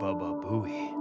Baba Booey.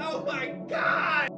Oh my God!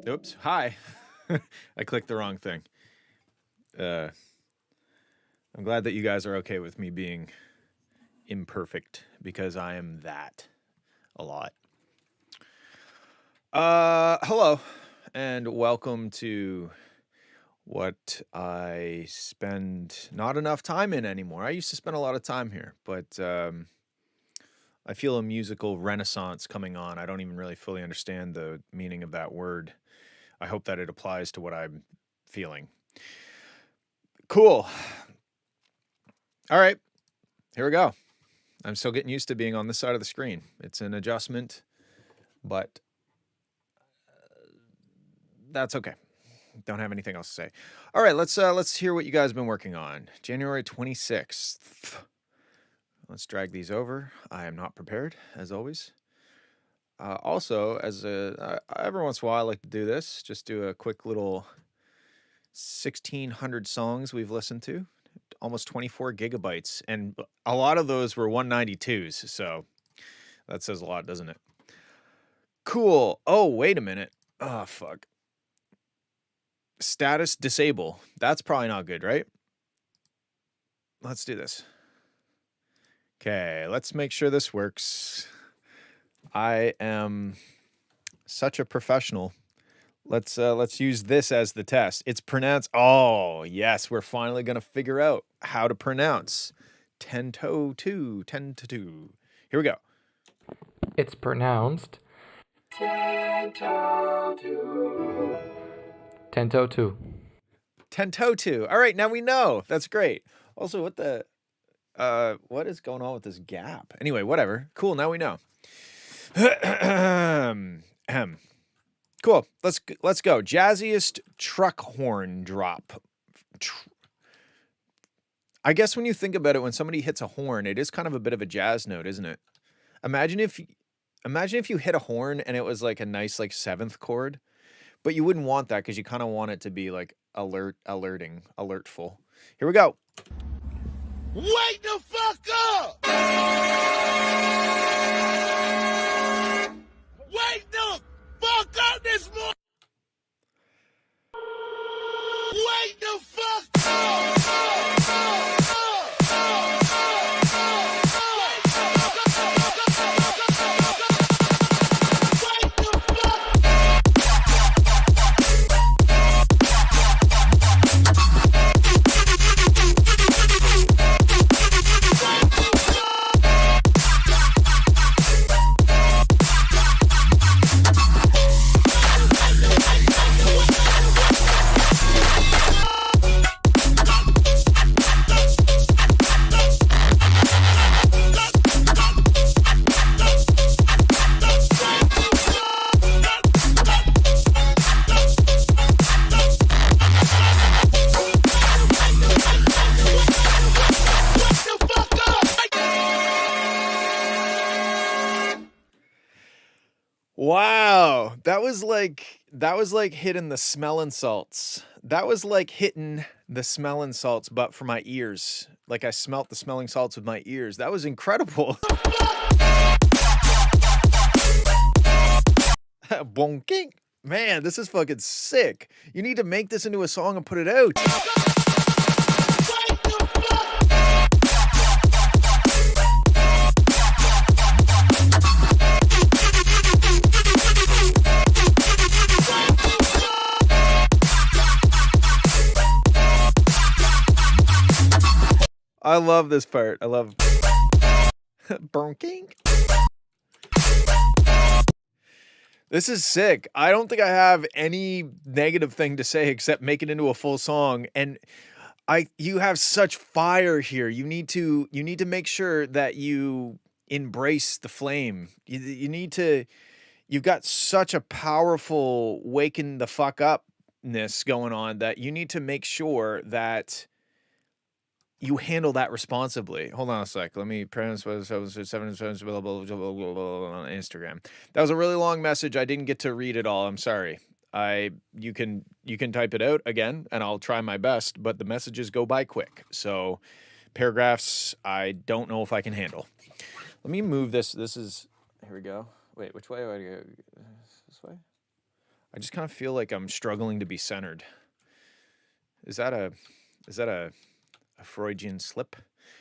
Oops. Hi. I clicked the wrong thing. I'm glad that you guys are okay with me being imperfect because I am that a lot. Hello and welcome to what I spend not enough time in anymore. I used to spend a lot of time here, but I feel a musical renaissance coming on. I don't even really fully understand the meaning of that word. I hope that it applies to what I'm feeling. Cool. All right, here we go. I'm still getting used to being on this side of the screen. It's an adjustment, but that's okay. Don't have anything else to say. All right, let's hear what you guys have been working on. January 26th. Let's drag these over. I am not prepared, as always. Also, every once in a while, I like to do this. Just do a quick little 1,600 songs we've listened to. Almost 24 gigabytes. And a lot of those were 192s. So that says a lot, doesn't it? Cool. Oh, wait a minute. Oh, fuck. Status disable. That's probably not good, right? Let's do this. Okay, let's make sure this works. I am such a professional. Let's use this as the test. It's pronounced. Oh, yes, we're finally going to figure out how to pronounce 10-2, 10-2. Here we go. It's pronounced 10-2. 10-2. 10-2. All right, now we know. That's great. Also, what is going on with this gap? Anyway, whatever. Cool, now we know. Cool. Let's go. Jazziest truck horn drop. I guess when you think about it, when somebody hits a horn, it is kind of a bit of a jazz note, isn't it? Imagine if you hit a horn and it was like a nice like seventh chord, but you wouldn't want that because you kind of want it to be like alertful. Here we go. Wake the fuck up! Wake the fuck up this morning! Wake the fuck up! Wow, that was like hitting the smelling salts. That was like hitting the smelling salts, but for my ears. Like I smelt the smelling salts with my ears. That was incredible. Bonking. Man, this is fucking sick. You need to make this into a song and put it out. I love this part. I love bonking. This is sick. I don't think I have any negative thing to say except make it into a full song. And you have such fire here. You need to make sure that you embrace the flame. You've got such a powerful waking the fuck upness going on that you need to make sure that you handle that responsibly. Hold on a sec. Let me pronounce what on Instagram. That was a really long message. I didn't get to read it all. I'm sorry. You can type it out again and I'll try my best, but the messages go by quick. So paragraphs I don't know if I can handle. Let me move this. Here we go. Wait, which way do I go? This way? I just kind of feel like I'm struggling to be centered. Is that a a Freudian slip.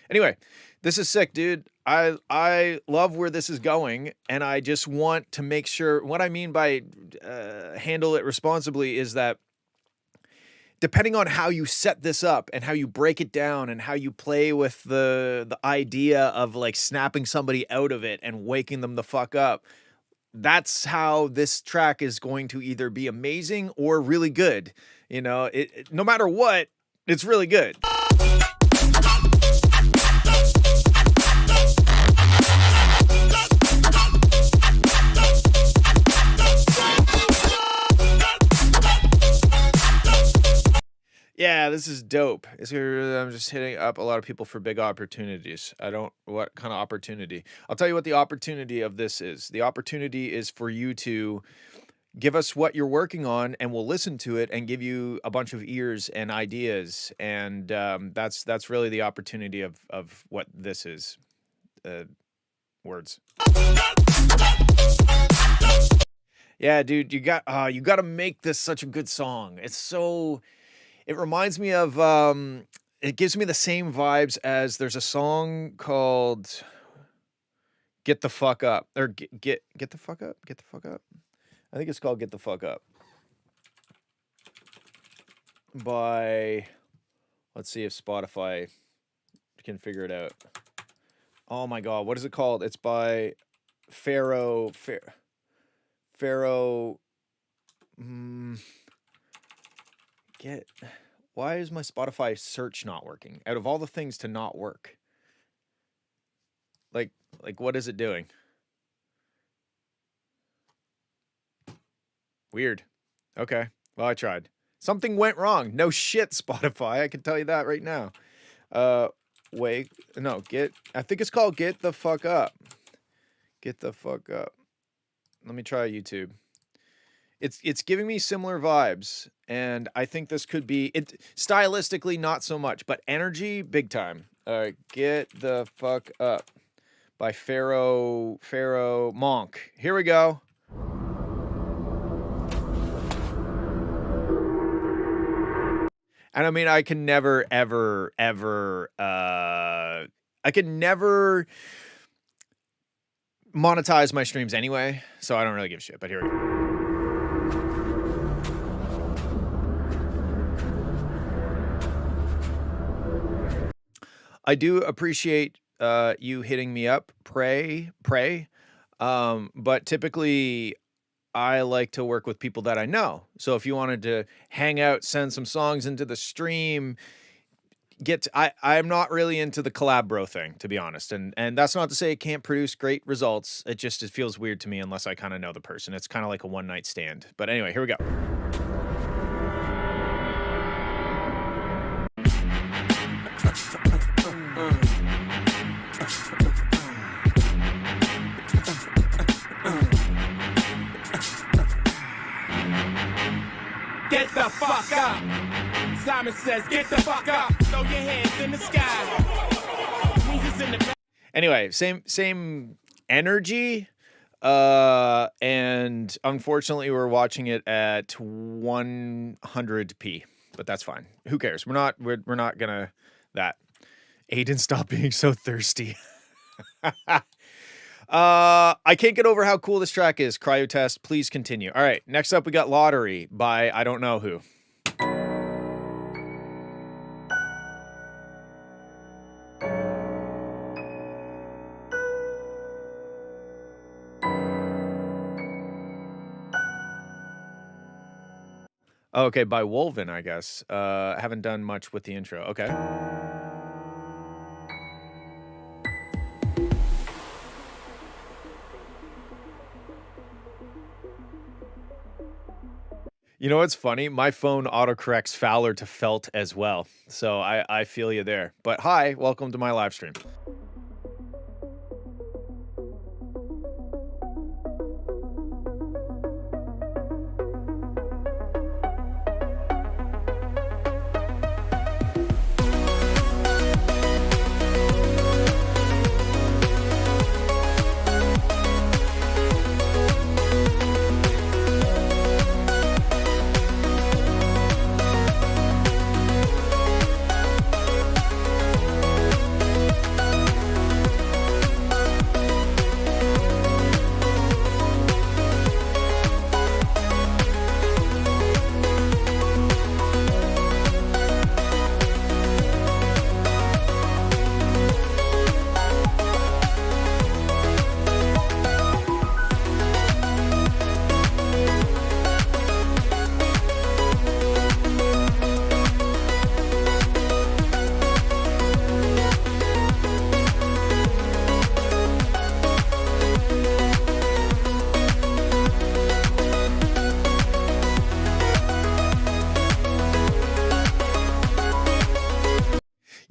Anyway, this is sick, dude. I love where this is going, and I just want to make sure. What I mean by handle it responsibly is that depending on how you set this up and how you break it down and how you play with the idea of like snapping somebody out of it and waking them the fuck up, that's how this track is going to either be amazing or really good. You know, no matter what, it's really good. Yeah, this is dope. I'm just hitting up a lot of people for big opportunities. What kind of opportunity? I'll tell you what the opportunity of this is. The opportunity is for you to give us what you're working on, and we'll listen to it and give you a bunch of ears and ideas. And that's really the opportunity of what this is. Words. Yeah, dude, you got to make this such a good song. It reminds me of, it gives me the same vibes as there's a song called Get the Fuck Up, or Get the Fuck Up? Get the Fuck Up? I think it's called Get the Fuck Up. By, let's see if Spotify can figure it out. Oh my God, what is it called? It's by Pharaoh. Why is my Spotify search not working? Out of all the things to not work. Like what is it doing? Weird. Okay. Well, I tried. Something went wrong. No shit, Spotify. I can tell you that right now. I think it's called Get the Fuck Up. Get the Fuck Up. Let me try YouTube. It's giving me similar vibes, and I think this could be it stylistically not so much, but energy big time. Get the Fuck Up by Pharaoh Monk. Here we go. And I mean, I can never ever monetize my streams anyway, so I don't really give a shit, but here we go. I do appreciate you hitting me up, pray. But typically I like to work with people that I know. So if you wanted to hang out, send some songs into the stream, I'm not really into the collab bro thing, to be honest. And that's not to say it can't produce great results. It feels weird to me unless I kind of know the person. It's kind of like a one night stand. But anyway, here we go. Get the fuck up. Simon says, get the fuck up. Throw your hands in the sky. Jesus in the Anyway, same energy. And unfortunately we're watching it at 100p, but that's fine. Who cares? We're not gonna that. Aiden, stop being so thirsty. I can't get over how cool this track is. Cryotest, please continue. All right, next up we got Lottery by I don't know who. Okay, by Wolven, I guess. I haven't done much with the intro. Okay. You know what's funny? My phone autocorrects Fowler to Felt as well. So I feel you there. But hi, welcome to my live stream.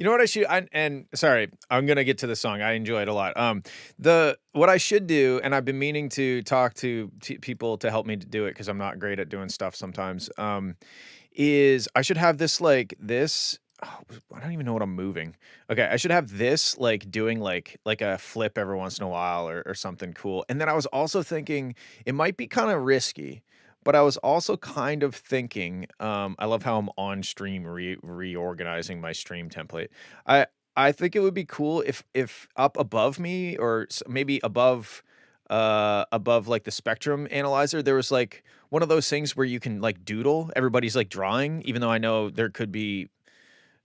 know what I should and sorry, I'm gonna get to the song. I enjoy it a lot. What I should do, and I've been meaning to talk to people to help me to do it because I'm not great at doing stuff sometimes. Is I should have this like this. Oh, I don't even know what I'm moving. Okay, I should have this like doing like a flip every once in a while or something cool. And then I was also thinking it might be kind of risky, but I was also kind of thinking, I love how I'm on stream reorganizing my stream template. I I think it would be cool if up above me or maybe above like the spectrum analyzer there was like one of those things where you can like doodle everybody's like drawing, even though I know there could be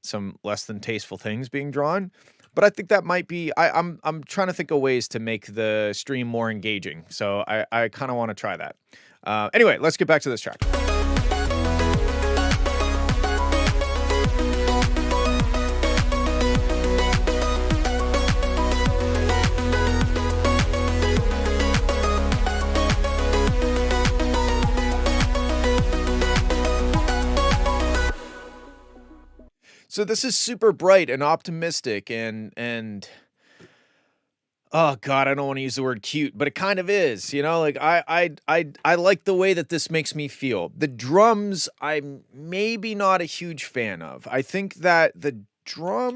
some less than tasteful things being drawn. But I think that might be I'm trying to think of ways to make the stream more engaging. So I kind of want to try that. Anyway, let's get back to this track. So this is super bright and optimistic and oh god, I don't want to use the word cute, but it kind of is, you know, like I like the way that this makes me feel. The drums I'm maybe not a huge fan of. I think that the drum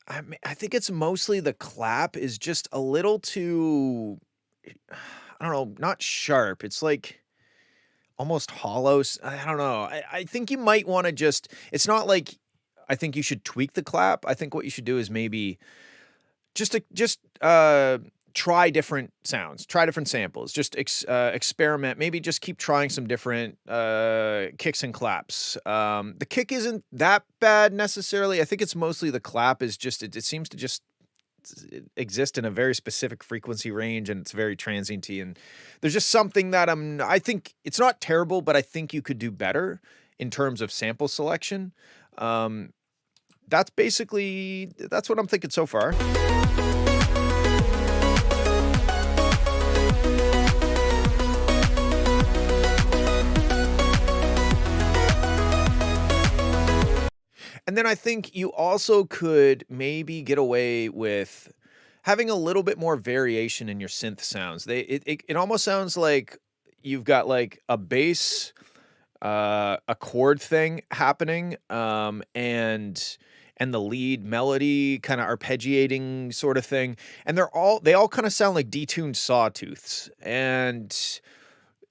I think it's mostly the clap is just a little too I don't know, not sharp. It's like almost hollow. I don't know. I think you might want to just, it's not like I think you should tweak the clap. I think what you should do is maybe just try different sounds, try different samples, just experiment. Maybe just keep trying some different kicks and claps. The kick isn't that bad necessarily. I think it's mostly the clap is just, it seems to just exist in a very specific frequency range and it's very transienty and there's just something that I think it's not terrible, but I think you could do better in terms of sample selection. That's what I'm thinking so far. And then I think you also could maybe get away with having a little bit more variation in your synth sounds. It almost sounds like you've got like a bass, a chord thing happening, and the lead melody kind of arpeggiating sort of thing. And they all kind of sound like detuned sawtooths. And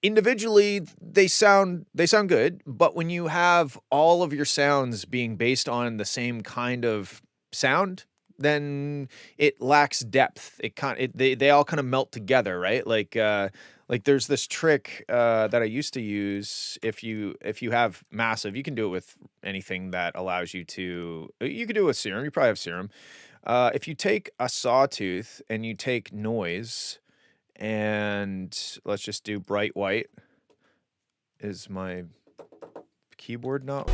individually they sound good, but when you have all of your sounds being based on the same kind of sound, then it lacks depth. They all kind of melt together, right? Like there's this trick that I used to use. If you have massive, you can do it with anything that allows you to. You can do it with Serum. You probably have Serum. If you take a sawtooth and you take noise, and let's just do bright white. Is my keyboard not?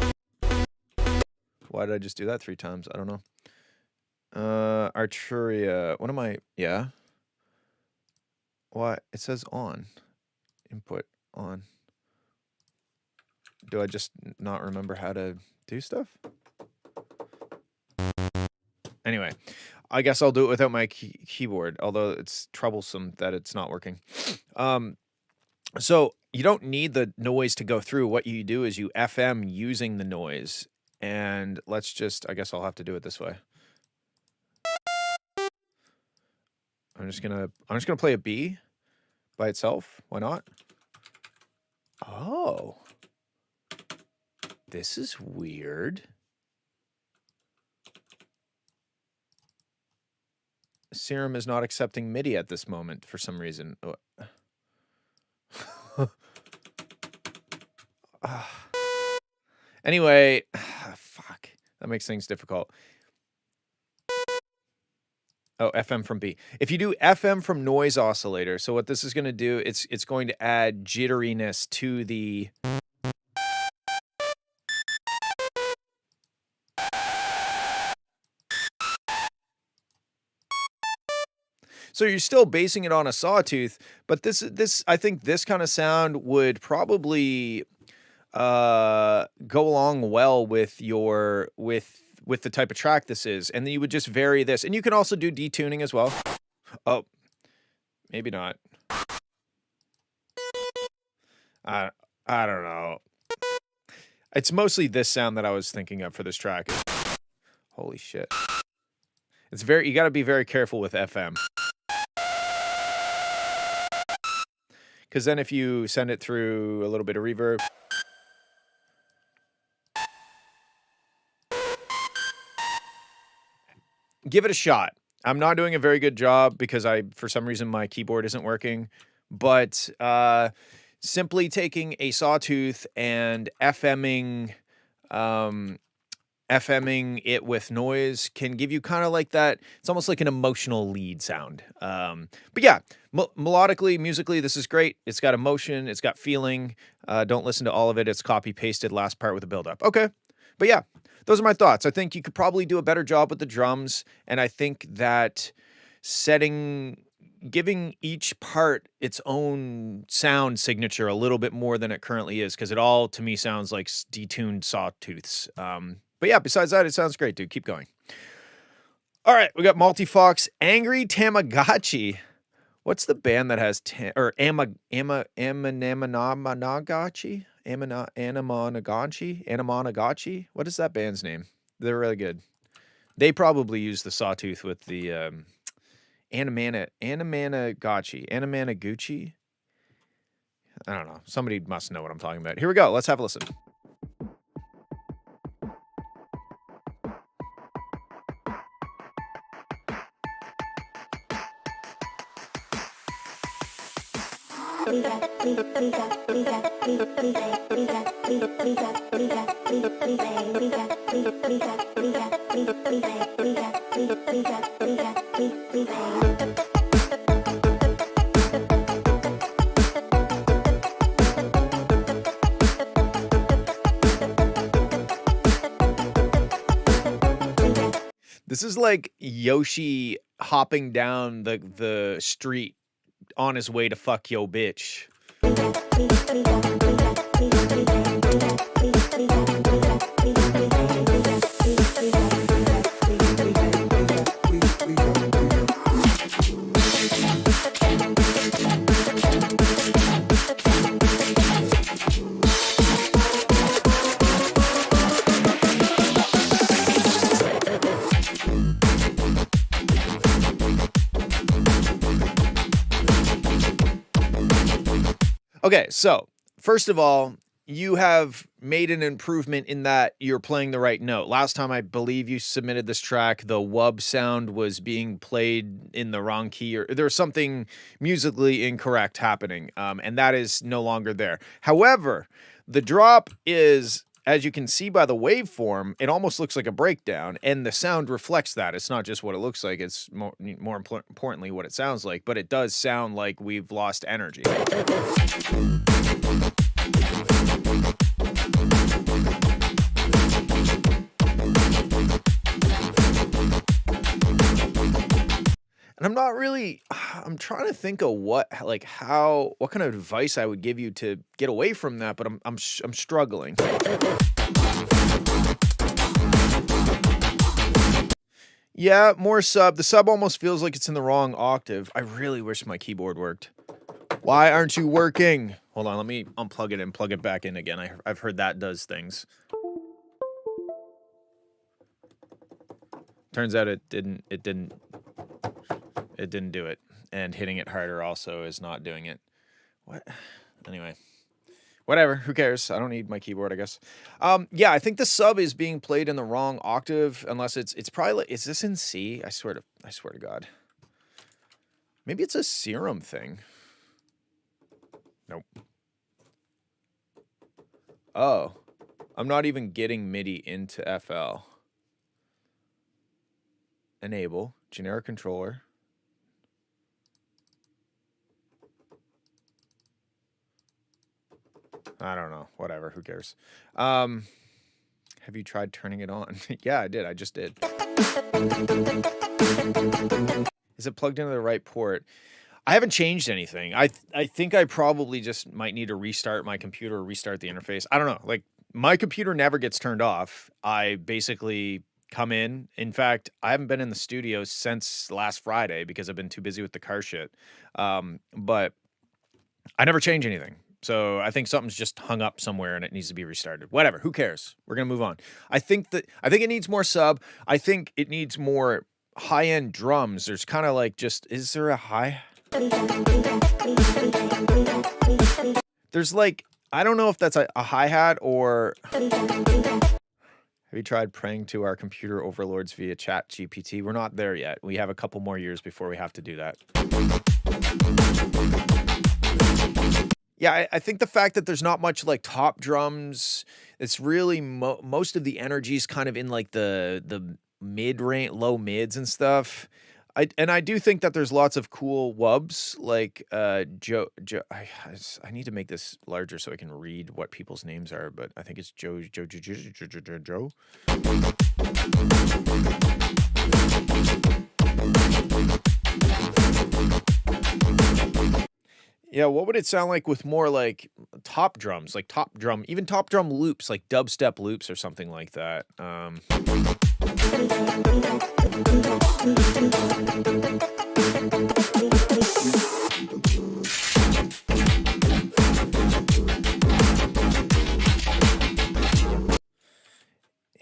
Why did I just do that 3 times? I don't know. Arturia. What am I? Yeah. What? It says on. Input on. Do I just not remember how to do stuff? Anyway, I guess I'll do it without my keyboard, although it's troublesome that it's not working. So you don't need the noise to go through. What you do is you FM using the noise. And let's just, I guess I'll have to do it this way. I'm just gonna play a B by itself. Why not? Oh. This is weird. Serum is not accepting MIDI at this moment for some reason. Anyway, fuck. That makes things difficult. Oh, FM from B. If you do FM from noise oscillator, so what this is going to do, it's going to add jitteriness to the So you're still basing it on a sawtooth, but this I think this kind of sound would probably go along well with your with the type of track this is, and then you would just vary this, and you can also do detuning as well. Oh, maybe not. I don't know. It's mostly this sound that I was thinking of for this track. Holy shit. It's very, you got to be very careful with FM. Because then if you send it through a little bit of reverb. Give it a shot. I'm not doing a very good job because for some reason, my keyboard isn't working. But simply taking a sawtooth and FMing it with noise can give you kind of like that. It's almost like an emotional lead sound. But yeah, melodically, musically, this is great. It's got emotion. It's got feeling. Don't listen to all of it. It's copy pasted last part with a build up. Okay. But yeah, those are my thoughts. I think you could probably do a better job with the drums. And I think that giving each part its own sound signature a little bit more than it currently is, because it all to me sounds like detuned sawtooths. But yeah, besides that, it sounds great, dude. Keep going. All right, we got Multifox, Angry Tamagotchi. What's the band that has Anamonagachi? What is that band's name? They're really good. They probably use the sawtooth with the Anamanaguchi. I don't know. Somebody must know what I'm talking about. Here we go. Let's have a listen. This is like Yoshi hopping down the street on his way to fuck yo bitch. Okay, so first of all, you have made an improvement in that you're playing the right note. Last time I believe you submitted this track, the wub sound was being played in the wrong key, or there's something musically incorrect happening, and that is no longer there. However, the drop is, as you can see by the waveform, it almost looks like a breakdown, and the sound reflects that. It's not just what it looks like, it's more importantly what it sounds like, but it does sound like we've lost energy. And I'm trying to think of what kind of advice I would give you to get away from that, but I'm struggling. Yeah, more sub. The sub almost feels like it's in the wrong octave. I really wish my keyboard worked. Why aren't you working? Hold on, let me unplug it and plug it back in again. I've heard that does things. Turns out it didn't do it, and hitting it harder also is not doing it. What? Anyway, whatever. Who cares? I don't need my keyboard, I guess. Yeah, I think the sub is being played in the wrong octave, unless it's probably like, is this in C? I swear to God. Maybe it's a serum thing. Nope. Oh, I'm not even getting MIDI into FL. Enable generic controller. I don't know. Whatever. Who cares? Have you tried turning it on? Yeah, I did. I just did. Is it plugged into the right port? I haven't changed anything. I think I probably just might need to restart my computer or restart the interface. I don't know. Like, my computer never gets turned off. I basically come in. In fact, I haven't been in the studio since last Friday because I've been too busy with the car shit. But I never change anything. So I think something's just hung up somewhere and it needs to be restarted. Whatever. Who cares? We're gonna move on. I think it needs more sub. I think it needs more high-end drums. There's kind of like is there a high? There's like, I don't know if that's a hi-hat or... Have you tried praying to our computer overlords via chat GPT? We're not there yet. We have a couple more years before we have to do that. Yeah, I think the fact that there's not much like top drums, it's really most of the energy is kind of in like the mid-range, low mids and stuff. I do think that there's lots of cool wubs like Joe. I need to make this larger so I can read what people's names are, but I think it's Joe. Yeah, what would it sound like with more like top drums, like even top drum loops, like dubstep loops or something like that?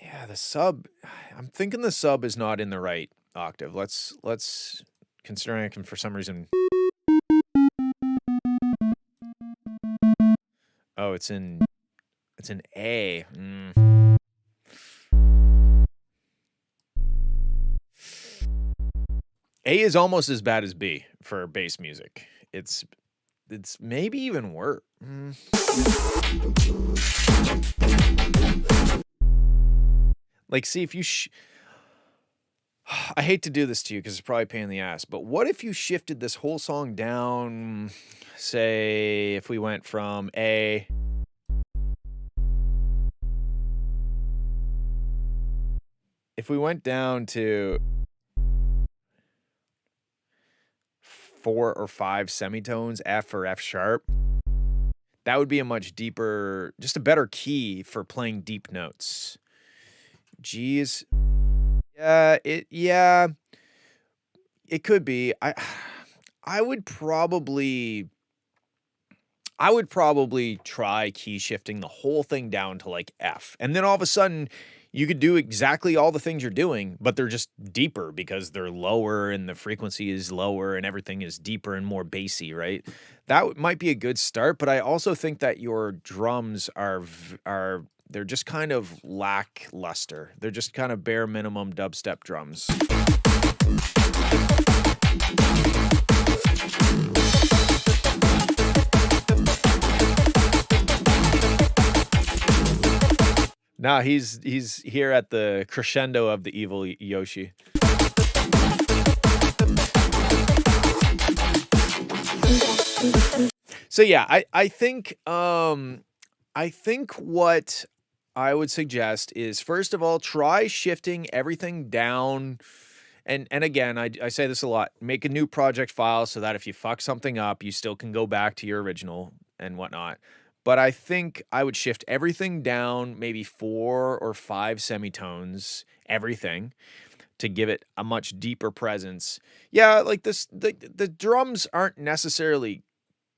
Yeah, the sub. I'm thinking the sub is not in the right octave. Let's considering I can for some reason. Oh, it's in A. A is almost as bad as B for bass music. It's maybe even worse. Like, see if you I hate to do this to you because it's probably a pain in the ass, but what if you shifted this whole song down, say, if we went from A... If we went down to 4 or 5 semitones, F or F sharp, that would be a much deeper, just a better key for playing deep notes. G's, it could be. I would probably try key shifting the whole thing down to like F, and then all of a sudden you could do exactly all the things you're doing, but they're just deeper because they're lower and the frequency is lower and everything is deeper and more bassy, right? That might be a good start, but I also think that your drums are they're just kind of lackluster. They're just kind of bare minimum dubstep drums. Nah, he's here at the crescendo of the evil Yoshi. So yeah, I think what I would suggest is, first of all, try shifting everything down. And again, I say this a lot, make a new project file so that if you fuck something up, you still can go back to your original and whatnot. But I think I would shift everything down maybe 4 or 5 semitones, everything, to give it a much deeper presence. Yeah, like the drums aren't necessarily,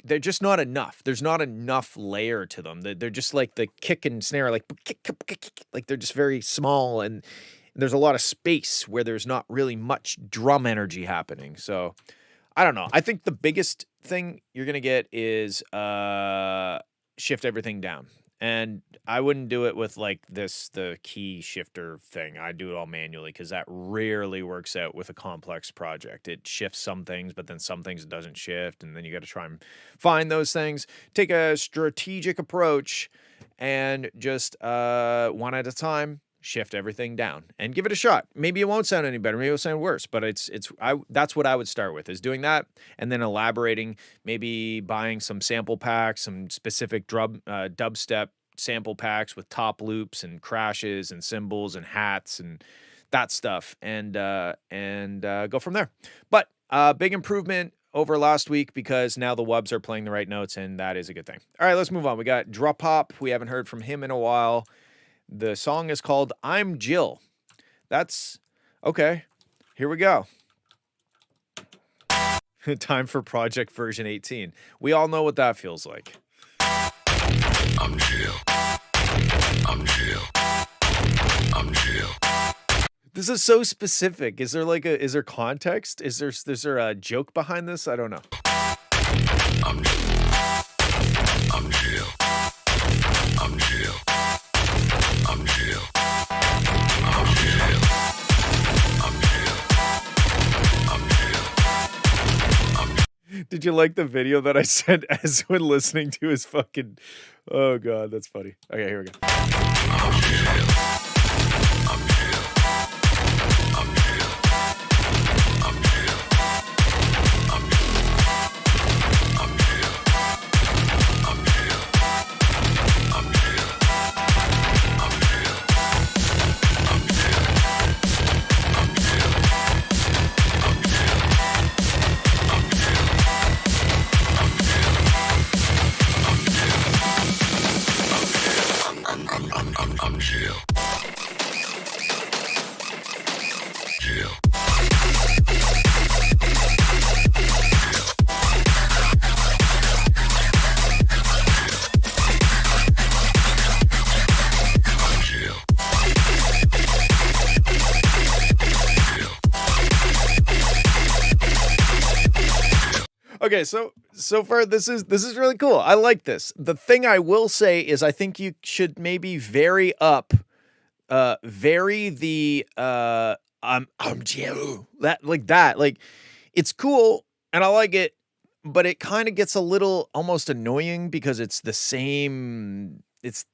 they're just not enough. There's not enough layer to them. They're just like the kick and snare, like they're just very small, and there's a lot of space where there's not really much drum energy happening. So I don't know. I think the biggest thing you're gonna get is shift everything down. And I wouldn't do it with like the key shifter thing. I do it all manually because that rarely works out with a complex project. It shifts some things, but then some things it doesn't shift. And then you got to try and find those things. Take a strategic approach and just one at a time, shift everything down and give it a shot. Maybe it won't sound any better. Maybe it'll sound worse, but that's what I would start with, is doing that and then elaborating, maybe buying some sample packs, some specific dubstep sample packs with top loops and crashes and cymbals and hats and that stuff, and go from there. But Big improvement over last week because now the wubs are playing the right notes, and that is a good thing. All right, let's move on. We got Drop Hop. We haven't heard from him in a while. The song is called I'm Jill. That's okay. Here we go. Time for project version 18. We all know what that feels like. I'm Jill. I'm Jill. I'm Jill. This is so specific. Is there context? Is there a joke behind this? I don't know. I'm Jill. I'm Jill. I'm Jill. I'm Jill. I'm Jill. I'm Jill. I'm Jill. Did you like the video that I sent Ezwin listening to his fucking... Oh, God, that's funny. Okay, here we go. I'm Jill. I'm Jill. I'm Jill. I'm Jill. I'm Jill. I'm Jill. I'm Jill. I'm Jill. I'm Jill. I'm Jill. I'm Jill. I'm Jill. I'm Jill. Jill. Jill. Okay, so far this is really cool. I like this. The thing I will say is I think you should maybe vary the I'm Jill. That. Like it's cool and I like it, but it kind of gets a little almost annoying because it's the same. Has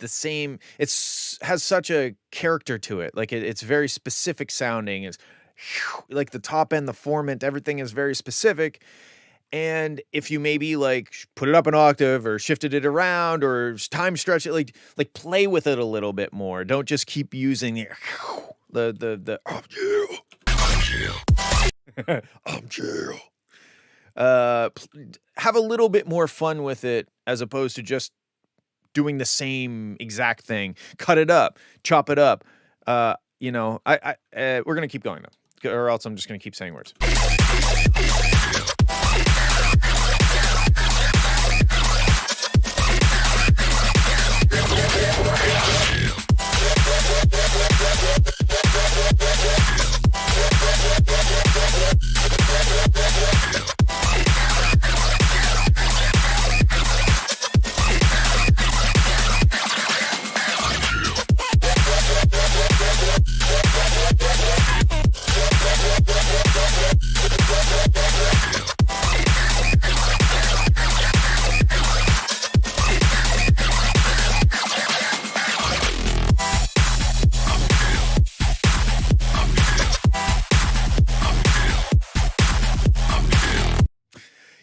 such a character to it. Like it's very specific sounding. It's like the top end, the formant, everything is very specific. And if you maybe like put it up an octave or shifted it around or time stretch it, like play with it a little bit more. Don't just keep using the I'm Jill. I'm Jill. I'm Jill. Have a little bit more fun with it as opposed to just doing the same exact thing. Cut it up, chop it up. We're gonna keep going though, or else I'm just gonna keep saying words.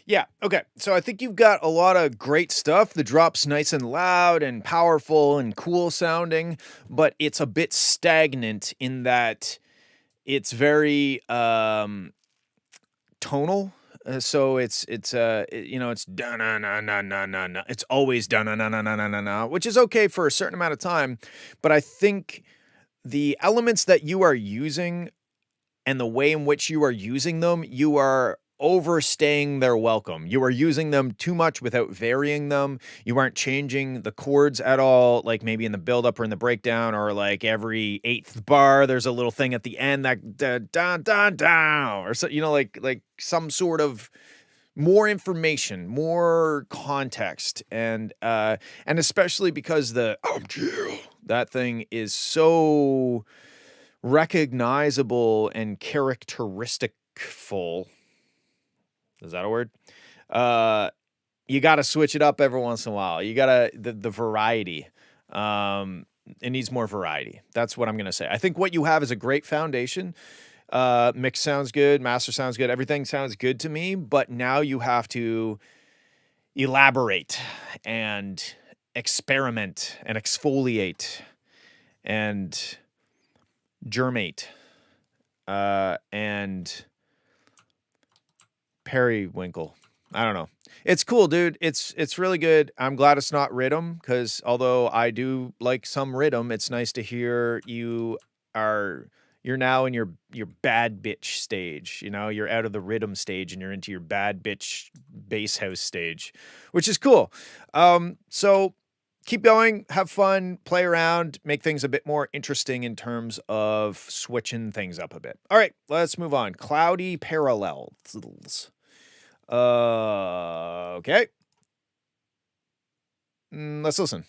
Yeah, okay. So I think you've got a lot of great stuff. The drop's nice and loud and powerful and cool sounding, but it's a bit stagnant in that it's very tonal. So it's da na na na na na na. It's always da na na na na na na, which is okay for a certain amount of time, but I think the elements that you are using and the way in which you are using them, you are overstaying their welcome. You are using them too much without varying them. You aren't changing the chords at all, like maybe in the build-up or in the breakdown, or like every 8th bar, there's a little thing at the end that da or so, like some sort of more information, more context, and especially because the that thing is so recognizable and characteristicful. Is that a word? You got to switch it up every once in a while. You got to the variety. It needs more variety. That's what I'm going to say. I think what you have is a great foundation. Mix sounds good, master sounds good, everything sounds good to me, but now you have to elaborate and experiment and exfoliate and germate and periwinkle. I don't know. It's cool, dude. It's really good. I'm glad it's not rhythm, because although I do like some rhythm, it's nice to hear you're now in your bad bitch stage. You know, you're out of the rhythm stage and you're into your bad bitch bass house stage, which is cool. So keep going, have fun, play around, make things a bit more interesting in terms of switching things up a bit. All right, let's move on. Cloudy parallels. Okay. Let's listen.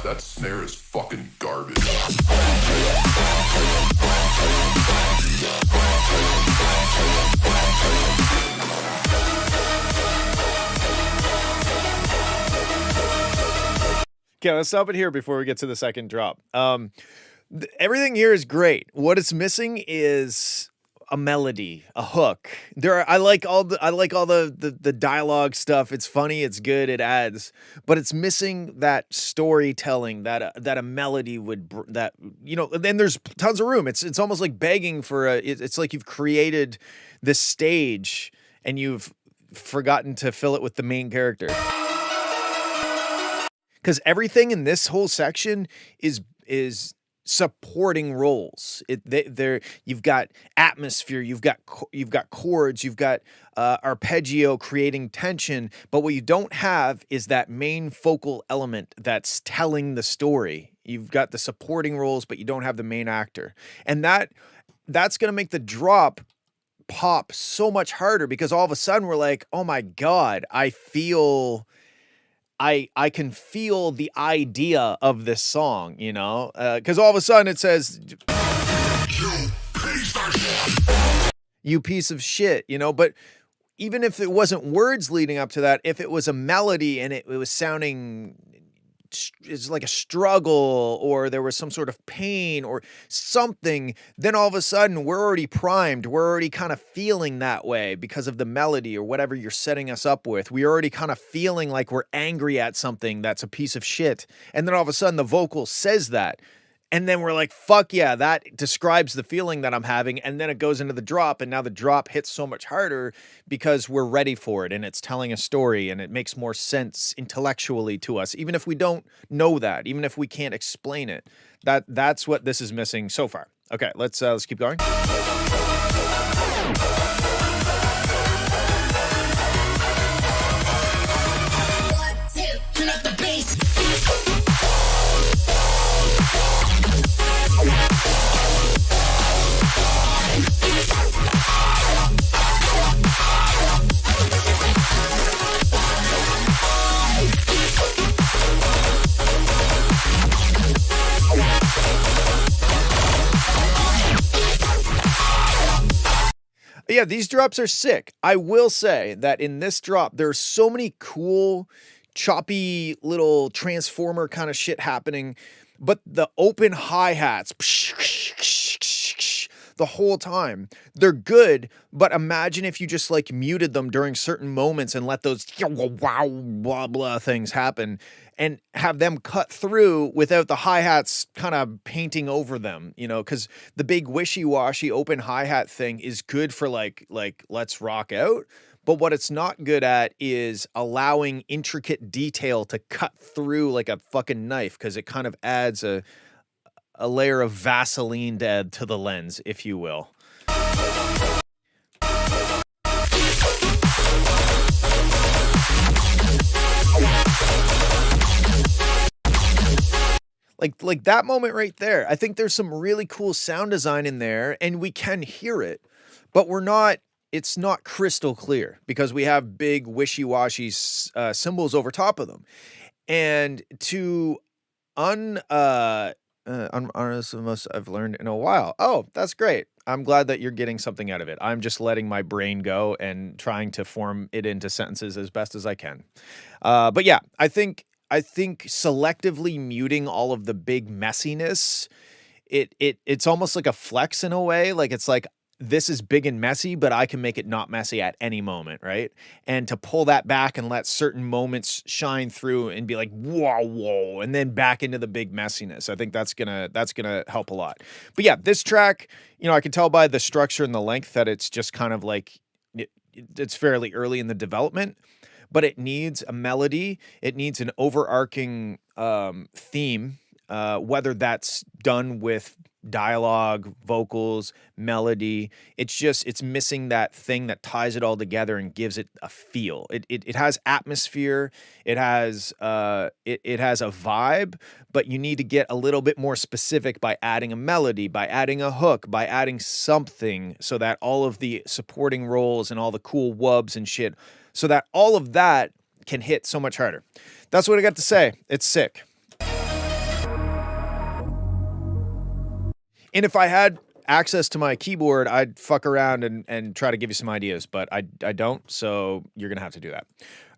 That snare is fucking garbage. Okay, let's stop it here before we get to the second drop. Everything here is great. What it's missing is a melody, a hook. I like all the dialogue stuff. It's funny, it's good, it adds, but it's missing that storytelling that a melody would that, you know. Then there's tons of room. It's almost like begging for it's like you've created this stage and you've forgotten to fill it with the main character. Because everything in this whole section is supporting roles. You've got atmosphere, you've got chords, you've got arpeggio creating tension, but what you don't have is that main focal element that's telling the story. You've got the supporting roles, but you don't have the main actor, and that's going to make the drop pop so much harder, because all of a sudden we're like, oh my god, I can feel the idea of this song, you know, because all of a sudden it says, you piece of shit, you know. But even if it wasn't words leading up to that, if it was a melody and it was sounding, it's like a struggle, or there was some sort of pain or something, then all of a sudden we're already primed. We're already kind of feeling that way because of the melody or whatever you're setting us up with. We're already kind of feeling like we're angry at something that's a piece of shit. And then all of a sudden the vocal says that. And then we're like, fuck yeah, that describes the feeling that I'm having. And then it goes into the drop, and now the drop hits so much harder because we're ready for it, and it's telling a story, and it makes more sense intellectually to us, even if we don't know that, even if we can't explain it. That's what this is missing so far. Okay, let's keep going. Yeah, these drops are sick. I will say that in this drop, there's so many cool, choppy little transformer kind of shit happening, but the open hi-hats, the whole time. They're good, but imagine if you just like muted them during certain moments and let those wow blah blah things happen and have them cut through without the hi-hats kind of painting over them, you know, because the big wishy-washy open hi-hat thing is good for like let's rock out. But what it's not good at is allowing intricate detail to cut through like a fucking knife, because it kind of adds a layer of Vaseline to the lens, if you will. Like that moment right there. I think there's some really cool sound design in there, and we can hear it, but it's not crystal clear because we have big wishy-washy symbols over top of them. And to this is the most I've learned in a while. Oh, that's great. I'm glad that you're getting something out of it. I'm just letting my brain go and trying to form it into sentences as best as I can. But yeah, I think selectively muting all of the big messiness, it's almost like a flex in a way. Like it's like, this is big and messy, but I can make it not messy at any moment, right? And to pull that back and let certain moments shine through and be like, whoa, and then back into the big messiness. I think that's gonna help a lot. But yeah, this track, you know, I can tell by the structure and the length that it's just kind of like, it's fairly early in the development, but it needs a melody. It needs an overarching theme, whether that's done with dialogue, vocals, melody. It's missing that thing that ties it all together and gives it a feel. It has atmosphere. It has a vibe, but you need to get a little bit more specific by adding a melody, by adding a hook, by adding something so that all of the supporting roles and all the cool wubs and shit, so that all of that can hit so much harder. That's what I got to say. It's sick. And if I had access to my keyboard, I'd fuck around and try to give you some ideas, but I don't, so you're going to have to do that.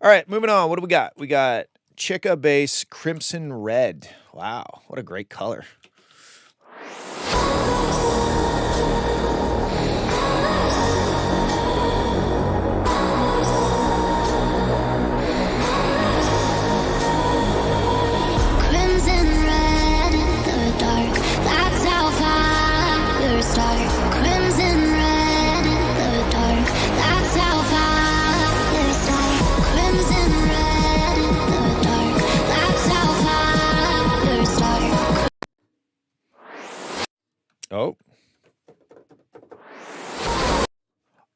All right, moving on. What do we got? We got Chica Bass Crimson Red. Wow, what a great color. Oh.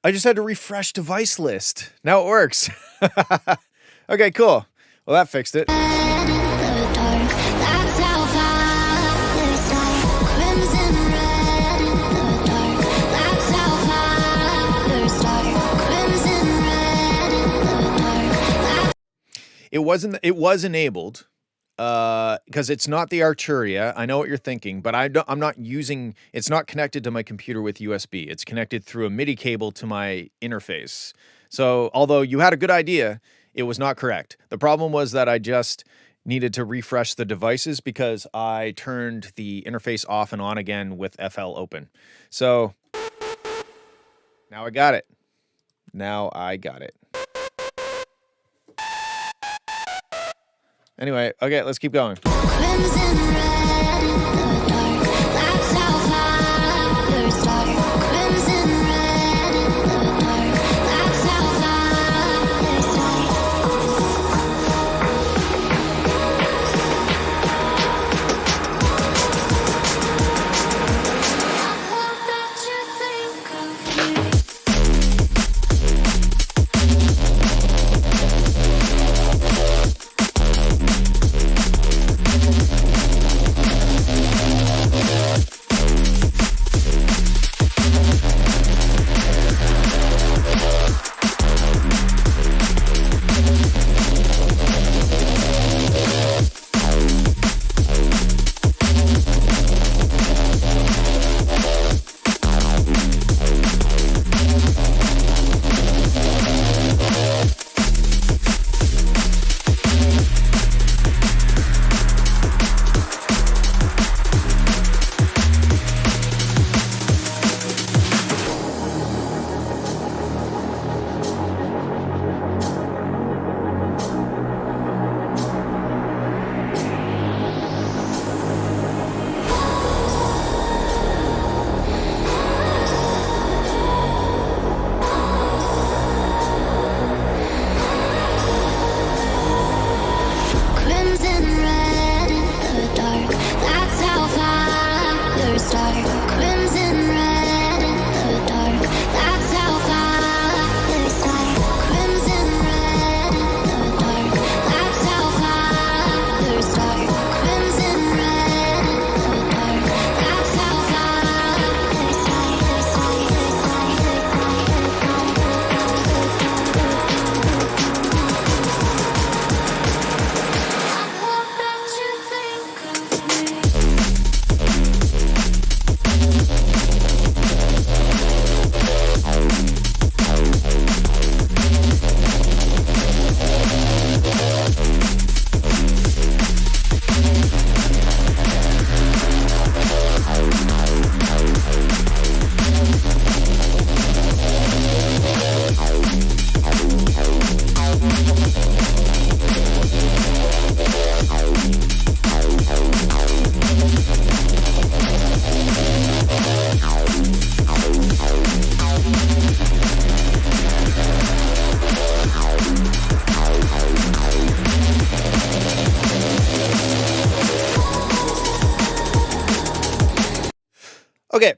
I just had to refresh device list. Now it works. Okay, cool. Well, that fixed it. It was enabled. Because it's not the Arturia. I know what you're thinking, but I'm not using, it's not connected to my computer with USB. It's connected through a MIDI cable to my interface. So although you had a good idea, it was not correct. The problem was that I just needed to refresh the devices because I turned the interface off and on again with FL open. So now I got it. Anyway, okay, let's keep going. Crimson red in the dark, that's how far you're starting. Crimson red in the dark, that's how far you're starting. I hope that you think of me.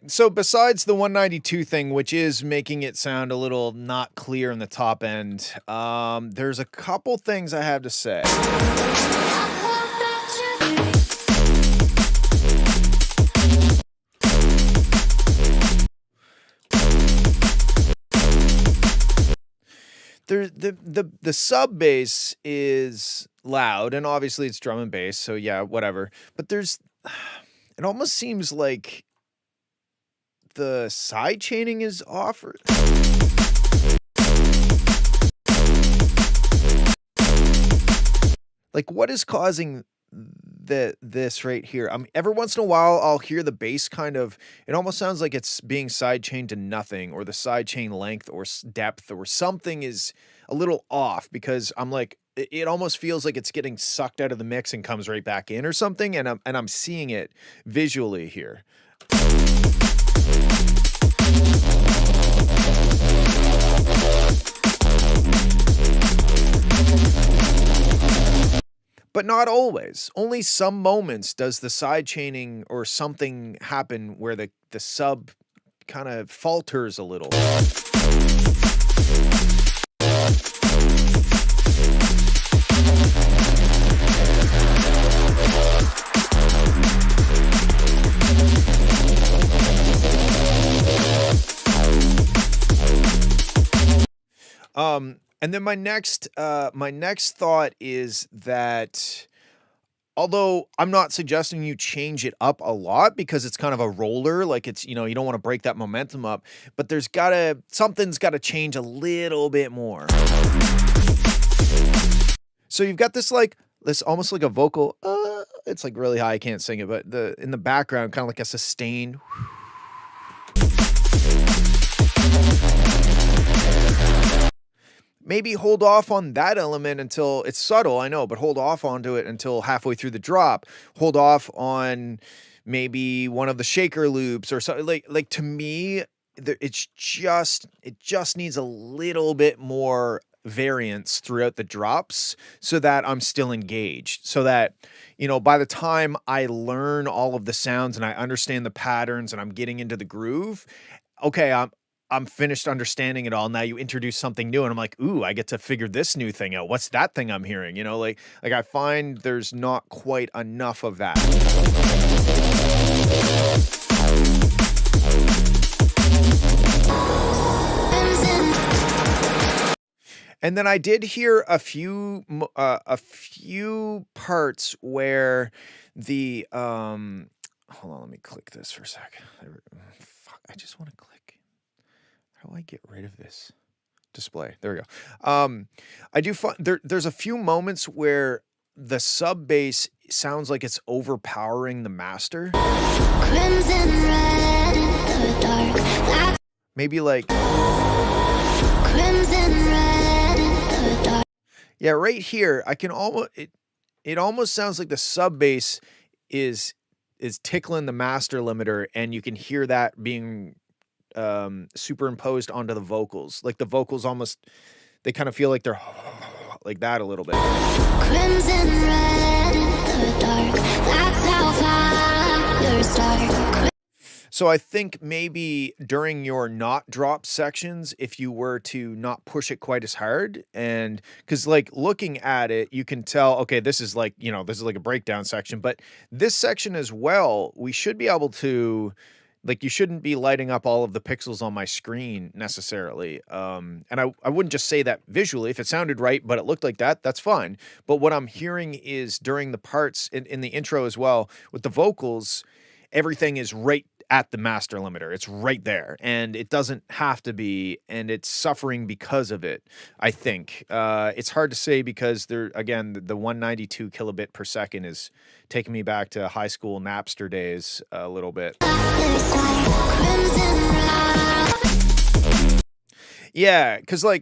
So besides the 192 thing, which is making it sound a little not clear in the top end, there's a couple things I have to say. The sub bass is loud, and obviously it's drum and bass, so yeah, whatever. But it almost seems like the side chaining is off. Like, what is causing this right here? Every once in a while, I'll hear the bass it almost sounds like it's being side chained to nothing, or the side chain length or depth or something is a little off, because I'm like, it almost feels like it's getting sucked out of the mix and comes right back in or something, and I'm seeing it visually here. But not always. Only some moments does the side chaining or something happen where the sub kind of falters a little. And then my next thought is that, although I'm not suggesting you change it up a lot, because it's kind of a roller, like it's, you don't want to break that momentum up, but something's gotta change a little bit more. So you've got this almost like a vocal, it's like really high, I can't sing it, but in the background, kind of like a sustained. Maybe hold off on that element until it's subtle, I know, but hold off onto it until halfway through the drop. Hold off on maybe one of the shaker loops or something. Like to me, it just needs a little bit more variance throughout the drops so that I'm still engaged. So that, by the time I learn all of the sounds and I understand the patterns and I'm getting into the groove, okay, I'm finished understanding it all. Now you introduce something new and I'm like, ooh, I get to figure this new thing out. What's that thing I'm hearing? Like I find there's not quite enough of that. And then I did hear a few parts where the hold on, let me click this for a sec. Fuck, I just want to click. How do I get rid of this display? There we go. I do find there's a few moments where the sub bass sounds like it's overpowering the master. Crimson red in the dark. Maybe like crimson red in the dark. Yeah, right here, I can almost it almost sounds like the sub bass is tickling the master limiter, and you can hear that being superimposed onto the vocals. Like the vocals they kind of feel like they're like that a little bit. Crimson red in the dark. That's how fire starts. So I think maybe during your not drop sections, if you were to not push it quite as hard, and because like looking at it, you can tell, okay, this is like a breakdown section, but this section as well, we should be able to, like, you shouldn't be lighting up all of the pixels on my screen necessarily. And I wouldn't just say that visually. If it sounded right, but it looked like that, that's fine. But what I'm hearing is during the parts in the intro as well, with the vocals, everything is right at the master limiter. It's right there, and it doesn't have to be, and it's suffering because of it, I think. It's hard to say because the 192 kilobit per second is taking me back to high school Napster days a little bit. Yeah, because I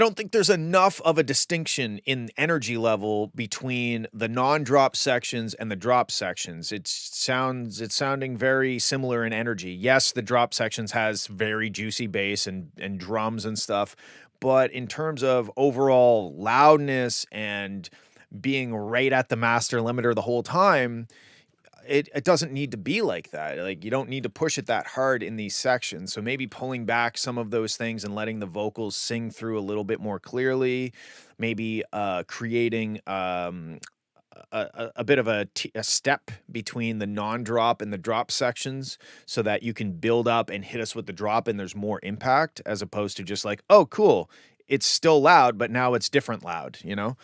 don't think there's enough of a distinction in energy level between the non-drop sections and the drop sections. It's sounding very similar in energy. Yes, the drop sections has very juicy bass and drums and stuff, but in terms of overall loudness and being right at the master limiter the whole time, it doesn't need to be like that. Like, you don't need to push it that hard in these sections. So maybe pulling back some of those things and letting the vocals sing through a little bit more clearly, maybe creating a bit of a step between the non-drop and the drop sections so that you can build up and hit us with the drop and there's more impact, as opposed to just like, oh, cool, it's still loud, but now it's different loud, you know?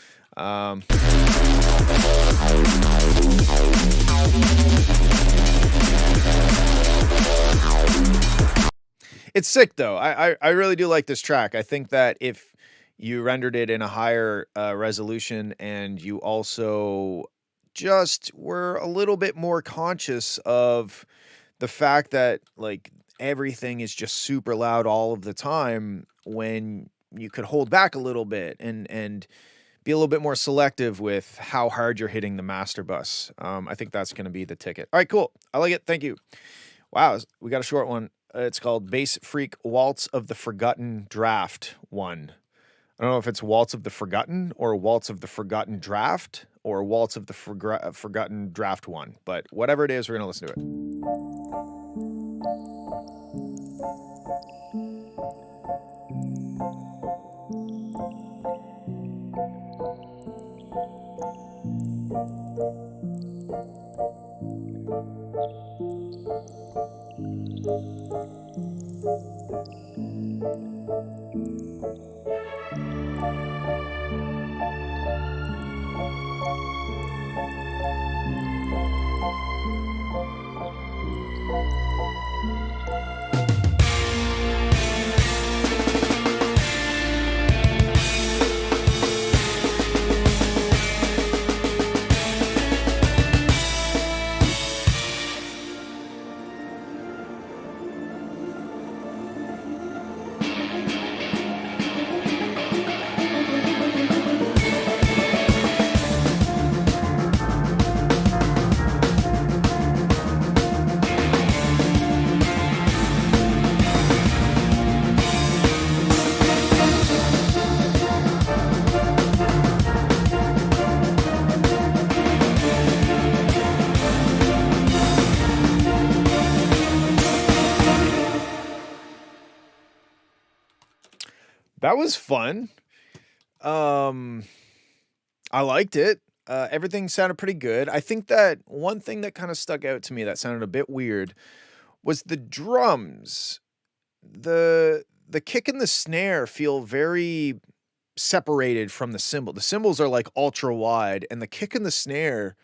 It's sick though. I really do like this track. I think that if you rendered it in a higher resolution and you also just were a little bit more conscious of the fact that like everything is just super loud all of the time, when you could hold back a little bit and be a little bit more selective with how hard you're hitting the master bus. I think that's going to be the ticket. All right, cool. I like it. Thank you. Wow, we got a short one. It's called Bass Freak Waltz of the Forgotten Draft 1. I don't know if it's Waltz of the Forgotten or Waltz of the Forgotten Draft or Waltz of the Forgotten Draft 1. But whatever it is, we're going to listen to it. That was fun. I liked it. Everything sounded pretty good. I think that one thing that kind of stuck out to me that sounded a bit weird was the drums. The kick and the snare feel very separated from the cymbal. The cymbals are like ultra wide, and the kick and the snare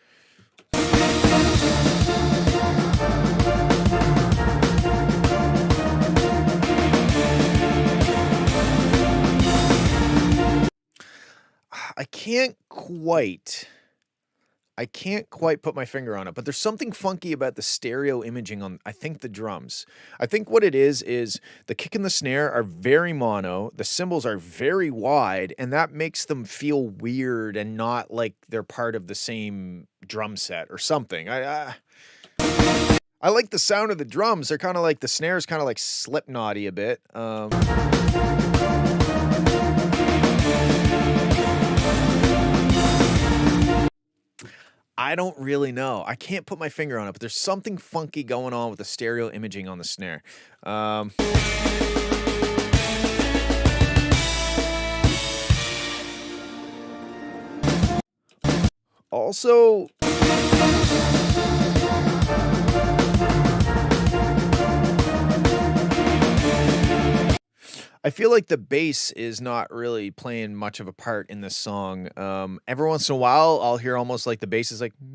I can't quite put my finger on it, but there's something funky about the stereo imaging on, I think, the drums. I think what it is the kick and the snare are very mono, the cymbals are very wide, and that makes them feel weird and not like they're part of the same drum set or something. I like the sound of the drums. They're kind of like, the snare's kind of like Slipknot-y a bit. I don't really know. I can't put my finger on it, but there's something funky going on with the stereo imaging on the snare. Also, I feel like the bass is not really playing much of a part in this song. Every once in a while, I'll hear almost like the bass is like, I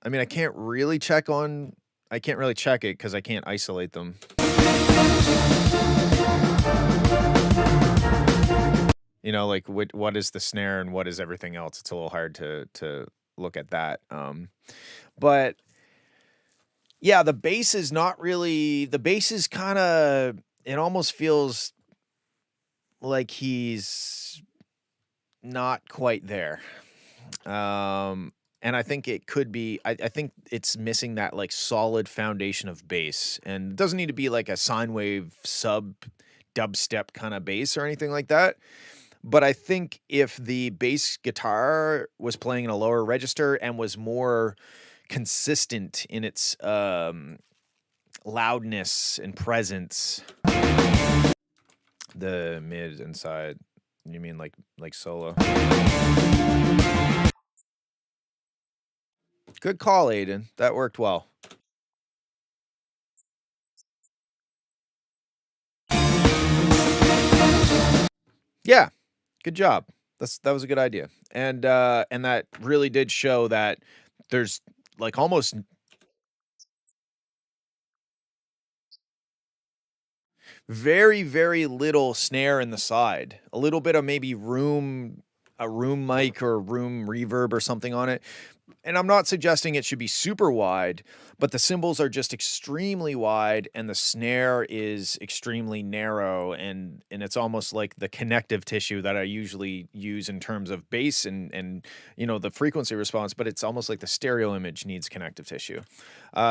mean, I can't really check it because I can't isolate them. You know, like what is the snare and what is everything else? It's a little hard to look at that. But yeah, the bass is kind of, it almost feels like he's not quite there. And I think it could be, I think it's missing that like solid foundation of bass, and it doesn't need to be like a sine wave sub dubstep kind of bass or anything like that. But I think if the bass guitar was playing in a lower register and was more consistent in its loudness and presence, the mid and side. You mean like solo? Good call, Aiden. That worked well. Yeah, good job. That was a good idea, and that really did show that there's like almost very, very little snare in the side. A little bit of maybe a room mic or room reverb or something on it. And I'm not suggesting it should be super wide, but the cymbals are just extremely wide and the snare is extremely narrow, and it's almost like the connective tissue that I usually use in terms of bass and you know, the frequency response, but it's almost like the stereo image needs connective tissue.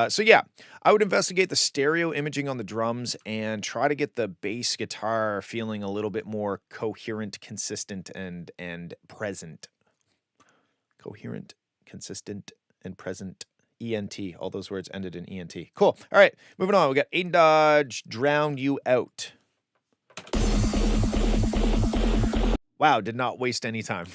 So yeah, I would investigate the stereo imaging on the drums and try to get the bass guitar feeling a little bit more coherent, consistent, and present. Coherent, consistent, and present. ENT. All those words ended in ENT. Cool. All right, moving on. We got Aiden Dodge, Drown You Out. Wow, did not waste any time.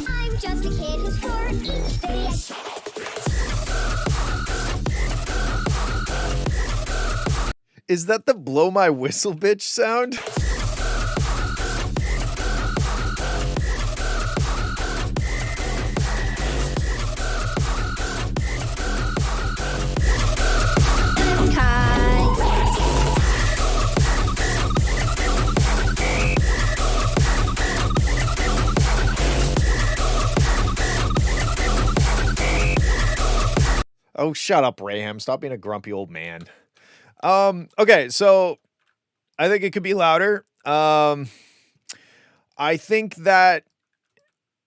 I'm just a kid who's bored each day. Is that the blow my whistle bitch sound? Oh, shut up, Raham. Stop being a grumpy old man. Okay, so I think it could be louder. I think that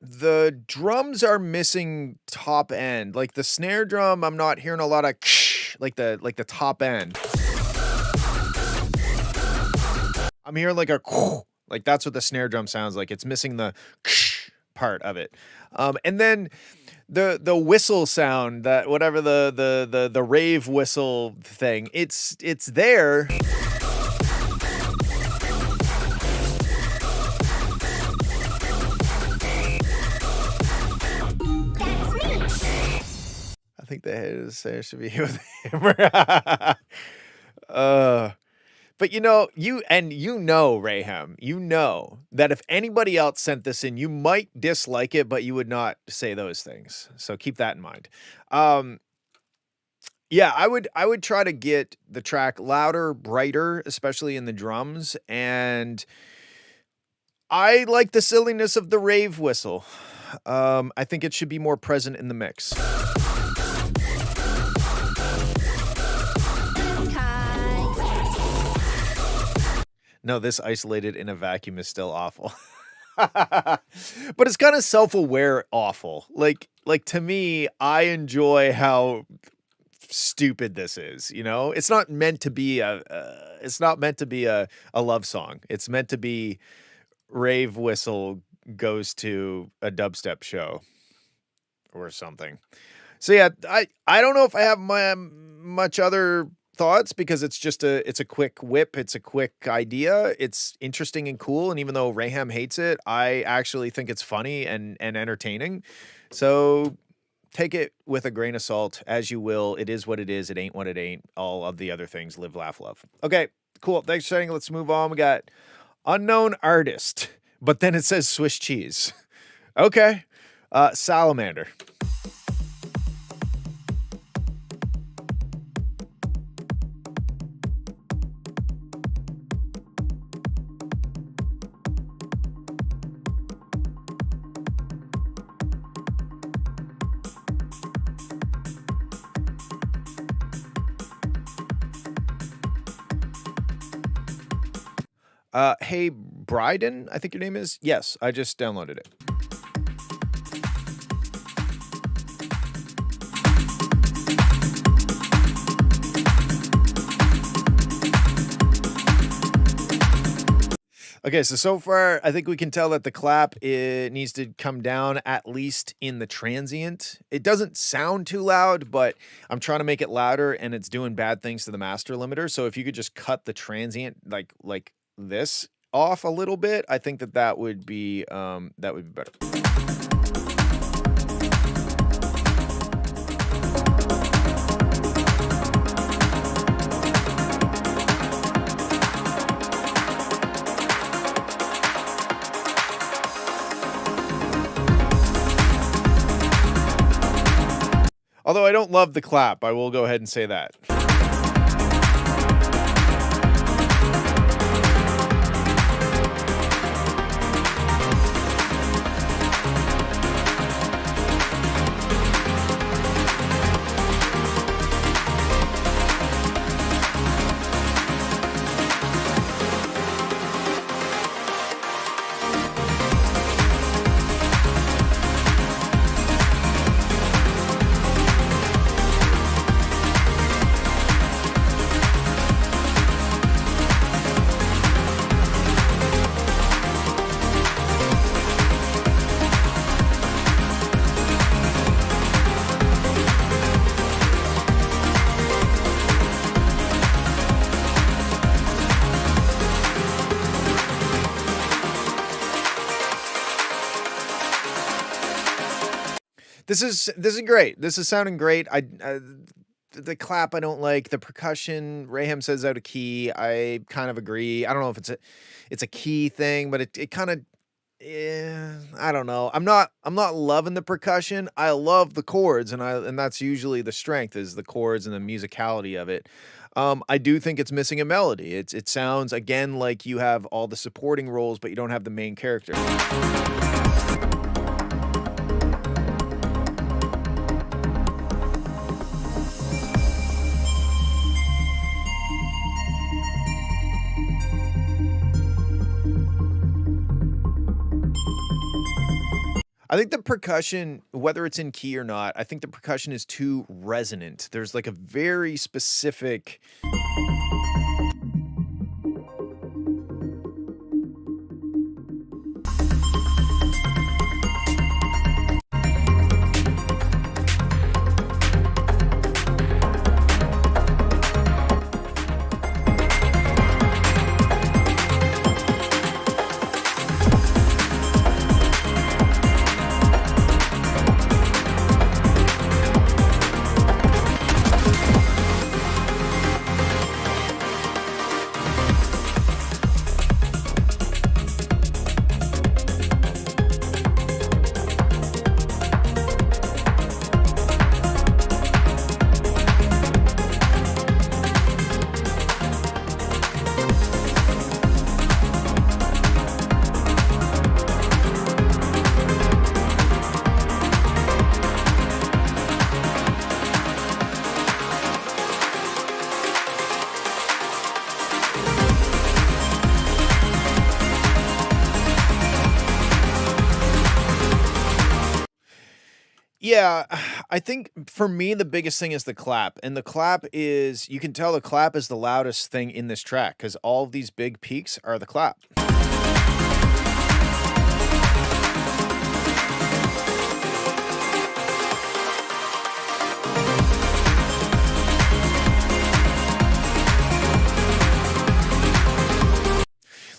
the drums are missing top end. Like the snare drum, I'm not hearing a lot of like the top end. I'm hearing like a like that's what the snare drum sounds like. It's missing the part of it. And then the whistle sound, that whatever the rave whistle thing, it's there. I think the head is there should be with hammer. But you know, Raham, you know that if anybody else sent this in, you might dislike it, but you would not say those things. So keep that in mind. Yeah, I would try to get the track louder, brighter, especially in the drums. And I like the silliness of the rave whistle. I think it should be more present in the mix. No, this isolated in a vacuum is still awful. But it's kind of self-aware awful. Like to me, I enjoy how stupid this is, you know? It's not meant to be a love song. It's meant to be rave whistle goes to a dubstep show or something. So yeah, I don't know if I have much other thoughts, because it's a quick whip. It's a quick idea. It's interesting and cool. And even though Raham hates it, I actually think it's funny and entertaining. So take it with a grain of salt, as you will. It is what it is. It ain't what it ain't. All of the other things. Live, laugh, love. Okay, cool. Thanks for saying. Let's move on. We got unknown artist, but then it says Swiss cheese. Okay. Salamander. Hey, Bryden, I think your name is? Yes, I just downloaded it. Okay, so far, I think we can tell that the clap it needs to come down at least in the transient. It doesn't sound too loud, but I'm trying to make it louder, and it's doing bad things to the master limiter. So if you could just cut the transient like this off a little bit, I think that would be better. Although I don't love the clap, I will go ahead and say that. This is great. This is sounding great. The clap I don't like. The percussion, Raham says out of key. I kind of agree. I don't know if it's a key thing, but it kind of I don't know. I'm not loving the percussion. I love the chords, and that's usually the strength is the chords and the musicality of it. I do think it's missing a melody. It sounds again like you have all the supporting roles, but you don't have the main character. I think the percussion, whether it's in key or not, I think the percussion is too resonant. There's like a very specific. Yeah, I think for me the biggest thing is the clap, and the clap is you can tell the clap is the loudest thing in this track because all of these big peaks are the clap.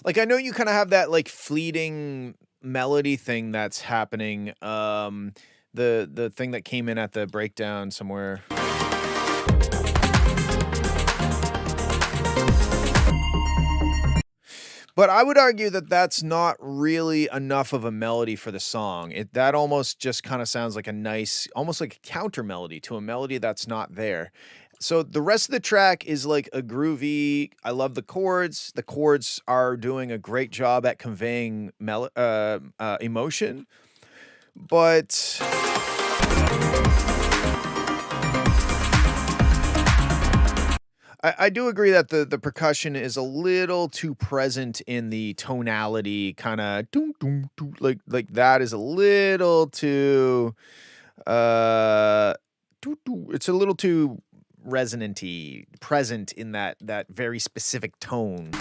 Like I know you kind of have that like fleeting melody thing that's happening. The thing that came in at the breakdown somewhere. But I would argue that that's not really enough of a melody for the song. That almost just kind of sounds like a nice, almost like a counter melody to a melody that's not there. So the rest of the track is like a groovy. I love the chords. The chords are doing a great job at conveying emotion. But I do agree that the percussion is a little too present in the tonality, kind of like that is a little too it's a little too resonanty, present in that very specific tone.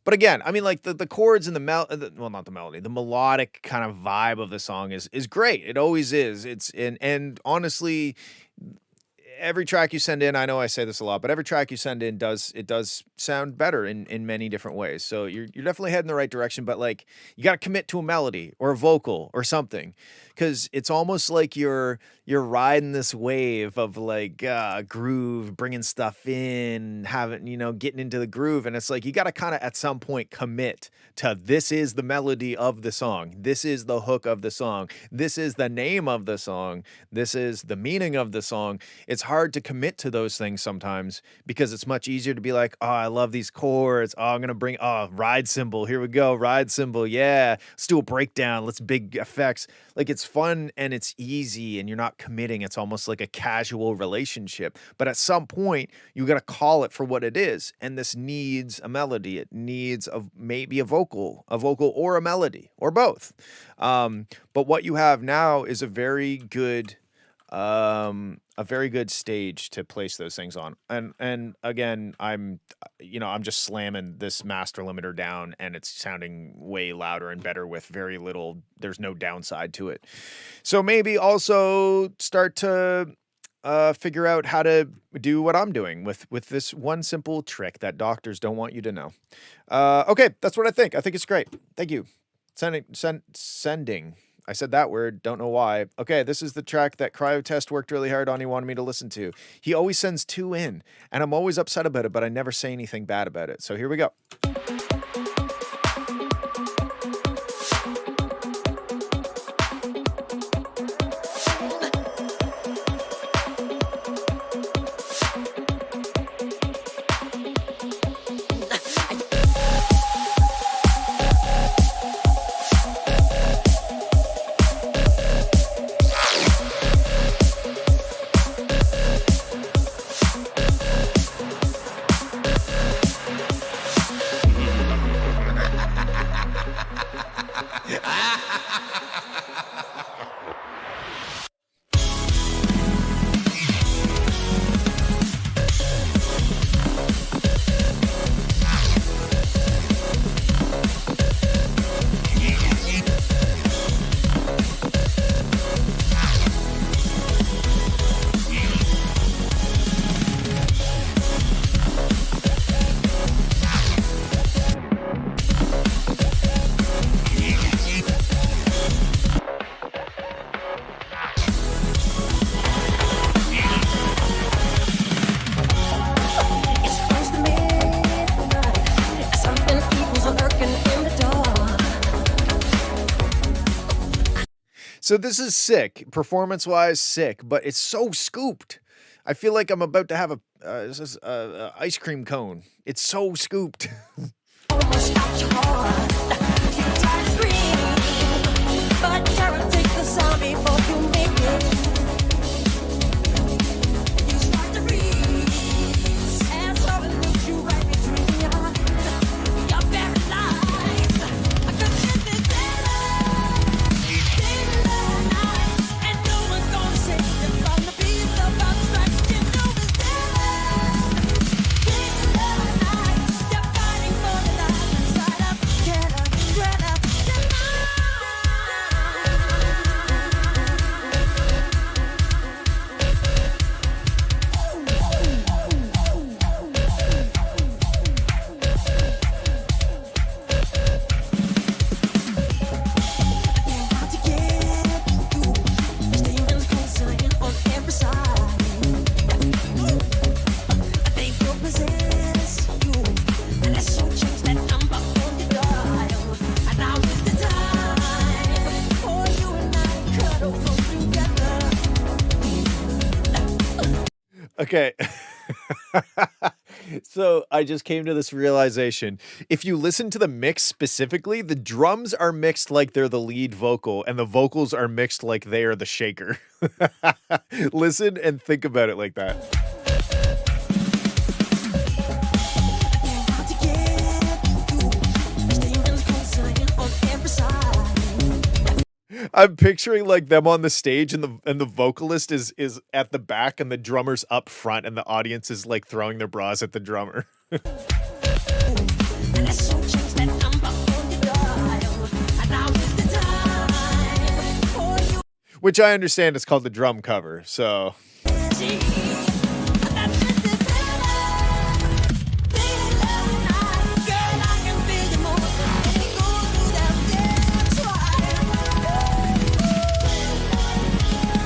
But again, I mean, like the chords and well, not the melody, the melodic kind of vibe of the song is great. It always is. And honestly, every track you send in, I know I say this a lot, but every track you send in does sound better in many different ways. So you're definitely heading the right direction, but like you got to commit to a melody or a vocal or something, because it's almost like you're riding this wave of like groove, bringing stuff in, getting into the groove, and it's like you got to kind of at some point commit to this is the melody of the song, this is the hook of the song, this is the name of the song, this is the meaning of the song. It's hard to commit to those things sometimes because it's much easier to be like, oh, I love these chords. Oh, I'm going to bring, ride cymbal. Here we go. Ride cymbal. Yeah. Let's do a breakdown. Let's big effects. Like it's fun and it's easy and you're not committing. It's almost like a casual relationship. But at some point, you got to call it for what it is. And this needs a melody. It needs maybe a vocal or a melody or both. But what you have now is a very good stage to place those things on. And again, I'm just slamming this master limiter down and it's sounding way louder and better with very little, there's no downside to it. So maybe also start to figure out how to do what I'm doing with this one simple trick that doctors don't want you to know. Okay, that's what I think. I think it's great. Thank you. Sending. I said that word, don't know why. Okay, this is the track that Cryotest worked really hard on. He wanted me to listen to. He always sends 2 in, and I'm always upset about it, but I never say anything bad about it. So here we go. So this is sick, performance-wise sick, but it's so scooped. I feel like I'm about to have a ice cream cone. It's so scooped. Almost got your heart. You try to scream, but terror takes the sound before you make it. You start to freeze, and something looks you right between your eyes. You're paralyzed. I could get this night, and no one's gonna save you from the beast of our stripes. You know it's night. You're fighting for the life inside of Okay. So I just came to this realization. If you listen to the mix specifically, the drums are mixed like they're the lead vocal and the vocals are mixed like they are the shaker. Listen and think about it like that. I'm picturing like them on the stage and the vocalist is at the back and the drummer's up front and the audience is like throwing their bras at the drummer. And let's so change that number on the dial. And now is the time for you. Which I understand is called the drum cover. So See, that is the feeling. Feeling love. Girl, I can feel the moon. And it goes through that dance wire.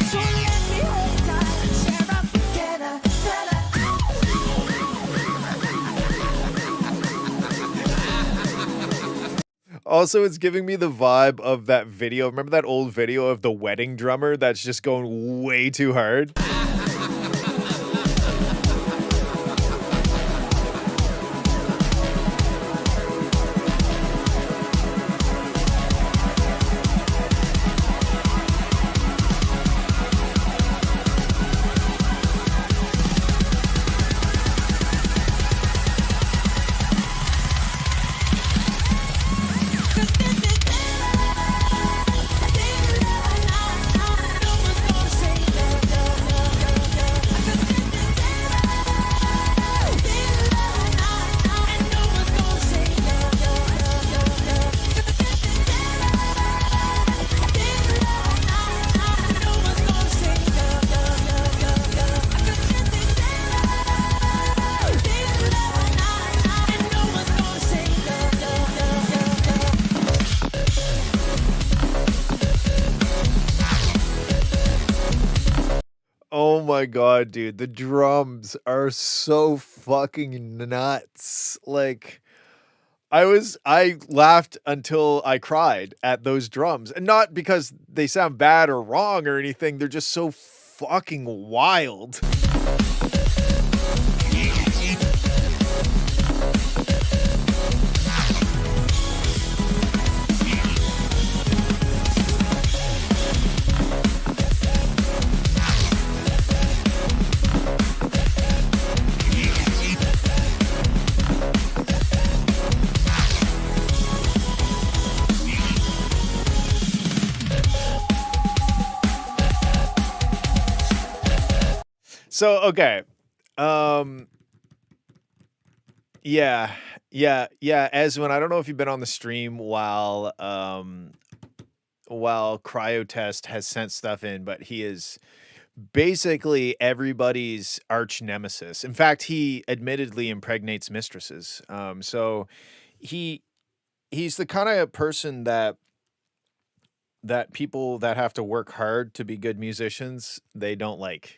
So let me hold tight and share up together. also it's giving me the vibe of that video. Remember that old video of the wedding drummer that's just going way too hard? Oh my god, dude, the drums are so fucking nuts. Like I laughed until I cried at those drums. And not because they sound bad or wrong or anything, they're just so fucking wild. So, okay. Yeah. Ezwin, I don't know if you've been on the stream while Cryotest has sent stuff in, but he is basically everybody's arch nemesis. In fact, he admittedly impregnates mistresses. So he's the kind of person that people that have to work hard to be good musicians, they don't like.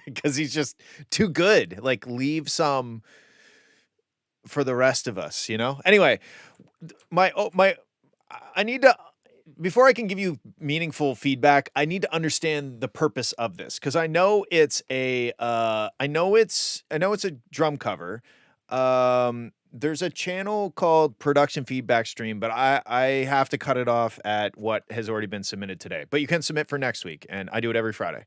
Because he's just too good. Like, leave some for the rest of us, you know? Anyway, I need to, before I can give you meaningful feedback, I need to understand the purpose of this. Because I know it's a drum cover. There's a channel called Production Feedback Stream, but I have to cut it off at what has already been submitted today. But you can submit for next week, and I do it every Friday.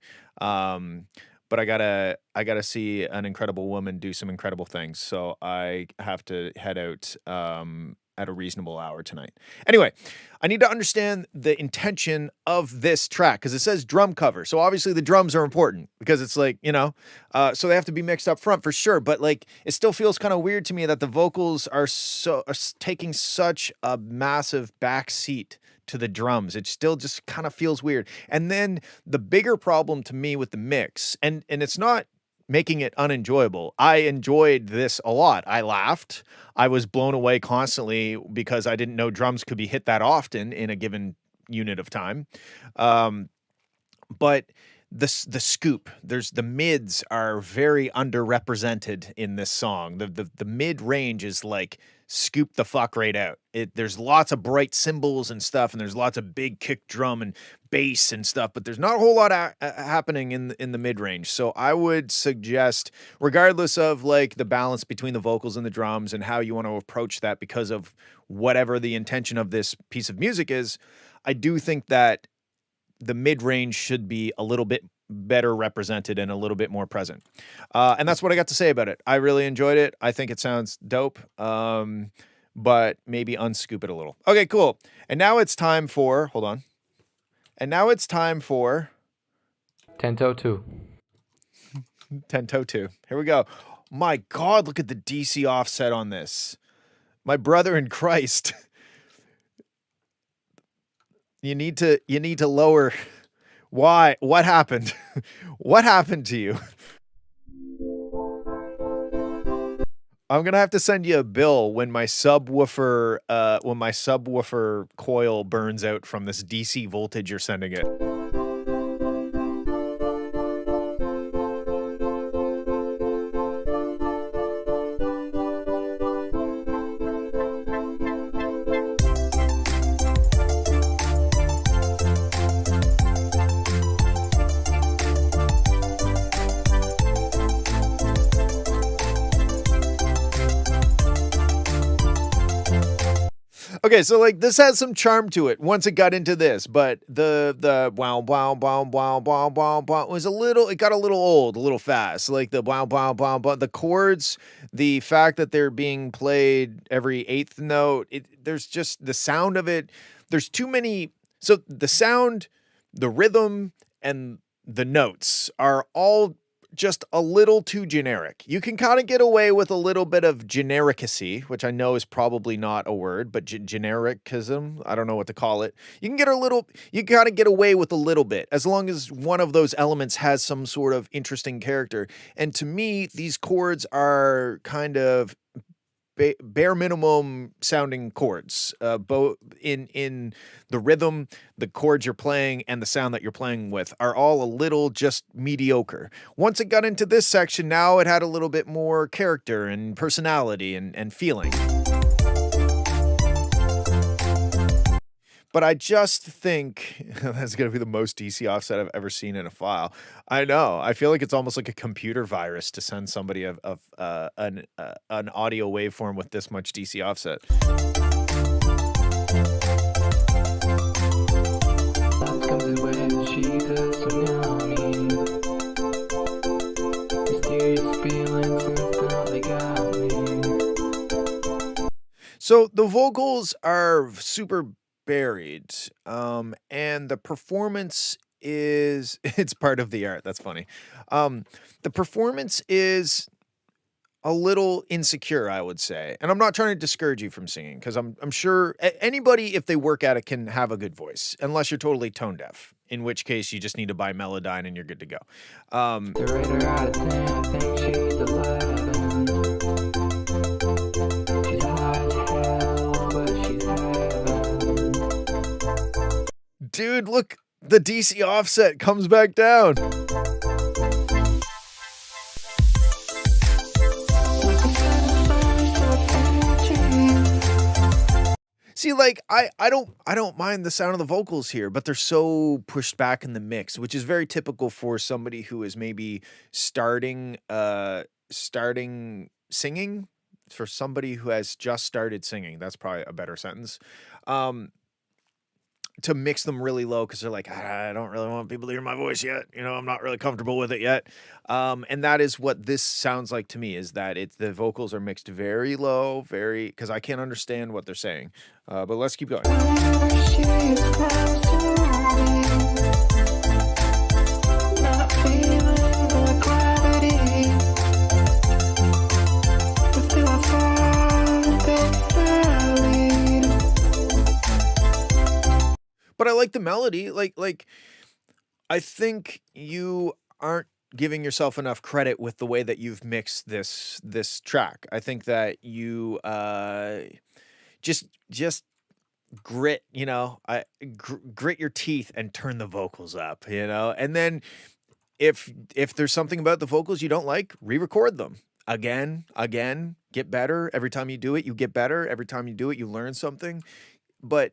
But I gotta see an incredible woman do some incredible things, so I have to head out at a reasonable hour tonight. Anyway, I need to understand the intention of this track because it says drum cover, so obviously the drums are important because it's like, you know, so they have to be mixed up front for sure. But like, it still feels kind of weird to me that the vocals are taking such a massive back seat to the drums. It still just kind of feels weird. And then the bigger problem to me with the mix, and it's not making it unenjoyable. I enjoyed this a lot. I laughed. I was blown away constantly because I didn't know drums could be hit that often in a given unit of time. But the scoop, the mids are very underrepresented in this song. The mid range is like scoop the fuck right out. There's lots of bright cymbals and stuff, and there's lots of big kick drum and bass and stuff, but there's not a whole lot happening in the mid range. So I would suggest, regardless of like the balance between the vocals and the drums and how you want to approach that, because of whatever the intention of this piece of music is, I do think that the mid range should be a little bit better represented and a little bit more present. And that's what I got to say about it. I really enjoyed it. I think it sounds dope. But maybe unscoop it a little. Okay, cool. And now it's time for, hold on. And now it's time for Tento 2. Tento 2. Here we go. My God, look at the DC offset on this. My brother in Christ. You need to lower. Why? What happened? What happened to you? I'm gonna have to send you a bill when my subwoofer coil burns out from this DC voltage you're sending it. Okay, so like this has some charm to it once it got into this, but the wow wow wow wow wow wow wow was it got a little old, a little fast. Like the wow wow wow wow, the chords, the fact that they're being played every eighth note, there's just the sound of it. There's too many. So the sound, the rhythm, and the notes are all just a little too generic. You can kind of get away with a little bit of genericacy, which I know is probably not a word, but genericism, I don't know what to call it. You can kind of get away with a little bit as long as one of those elements has some sort of interesting character. And to me, these chords are kind of bare minimum sounding chords, both in the rhythm, the chords you're playing, and the sound that you're playing with are all a little just mediocre. Once it got into this section, now it had a little bit more character and personality and feeling. But I just think that's going to be the most DC offset I've ever seen in a file. I know. I feel like it's almost like a computer virus to send somebody an audio waveform with this much DC offset. Love comes away, she's a tsunami. Mysterious feelings instantly got me. So the vocals are super buried, and the performance is it's part of the art. That's funny. The performance is a little insecure, I would say, and I'm not trying to discourage you from singing because I'm sure anybody, if they work at it, can have a good voice, unless you're totally tone deaf, in which case you just need to buy Melodyne and you're good to go. To rate her out of 10, I think she's 11. She's hot as hell, but she's heaven. Dude, look, the DC offset comes back down. See, like I don't mind the sound of the vocals here, but they're so pushed back in the mix, which is very typical for somebody who is maybe starting singing. For somebody who has just started singing, that's probably a better sentence. To mix them really low because they're like, I don't really want people to hear my voice yet. You know, I'm not really comfortable with it yet. And that is what this sounds like to me, is that the vocals are mixed very low, because I can't understand what they're saying. But let's keep going. But I like the melody. Like I think you aren't giving yourself enough credit with the way that you've mixed this track. I think that you just grit, grit your teeth and turn the vocals up, and then if there's something about the vocals you don't like, re-record them again, get better. Every time you do it, you get better. Every time you do it, you learn something. But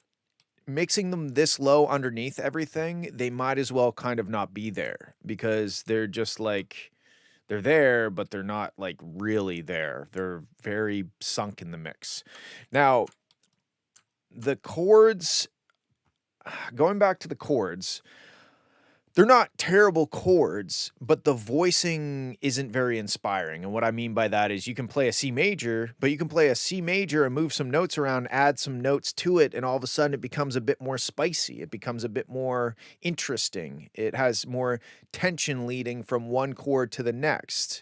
mixing them this low underneath everything, they might as well kind of not be there, because they're just like, they're there, but they're not like really there. They're very sunk in the mix. Now, the chords, going back to the chords, they're not terrible chords, but the voicing isn't very inspiring. And what I mean by that is you can play a C major, but you can play a C major and move some notes around, add some notes to it, and all of a sudden it becomes a bit more spicy. It becomes a bit more interesting. It has more tension leading from one chord to the next.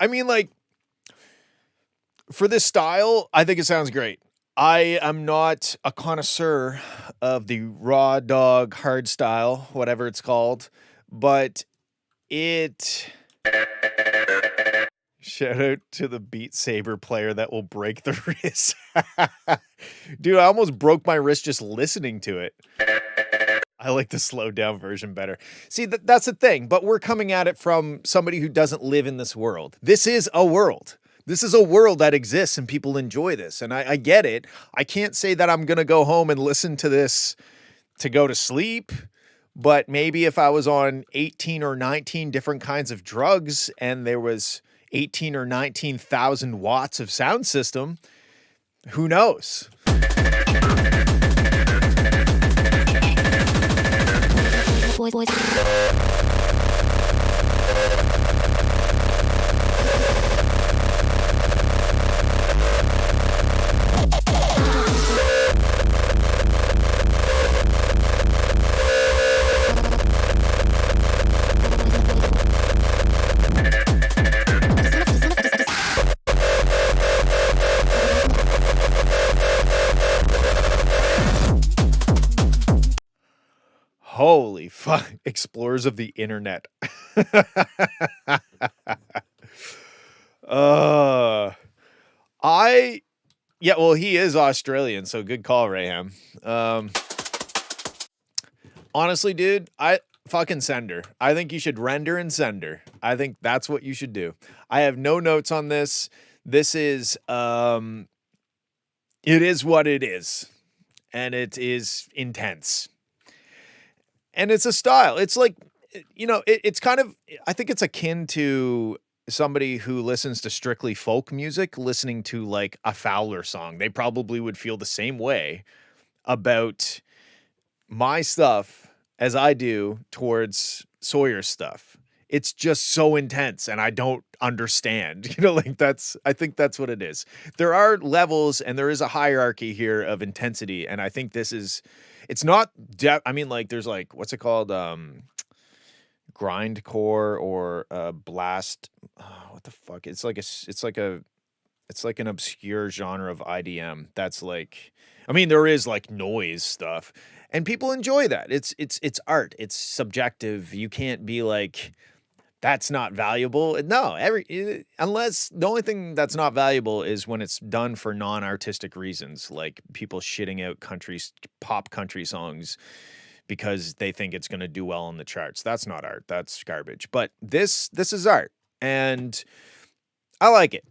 I mean, like, for this style, I think it sounds great. I am not a connoisseur of the raw dog hard style, whatever it's called, but it. Shout out to the Beat Saber player that will break the wrist. Dude, I almost broke my wrist just listening to it. I like the slowed down version better. See, that's the thing, but we're coming at it from somebody who doesn't live in this world. This is a world. This is a world that exists and people enjoy this. And I get it. I can't say that I'm going to go home and listen to this to go to sleep. But maybe if I was on 18 or 19 different kinds of drugs and there was 18 or 19,000 watts of sound system, who knows? Boys. Holy fuck. Explorers of the internet. Yeah, well, he is Australian, so good call, Raham. Honestly, dude, I fucking send her. I think you should render and send her. I think that's what you should do. I have no notes on this. This is it is what it is. And it is intense. And it's a style. It's like, you know, it's kind of, I think it's akin to somebody who listens to strictly folk music, listening to like a Fowler song. They probably would feel the same way about my stuff as I do towards Sawyer's stuff. It's just so intense and I don't understand, you know, like I think that's what it is. There are levels and there is a hierarchy here of intensity. And I think this is, it's not, I mean, like there's like, what's it called? Grindcore or blast. What the fuck? It's like an obscure genre of IDM. That's like, I mean, there is like noise stuff and people enjoy that. It's art. It's subjective. You can't be like, that's not valuable. No, unless the only thing that's not valuable is when it's done for non-artistic reasons, like people shitting out pop country songs because they think it's going to do well on the charts. That's not art. That's garbage. But this is art, and I like it.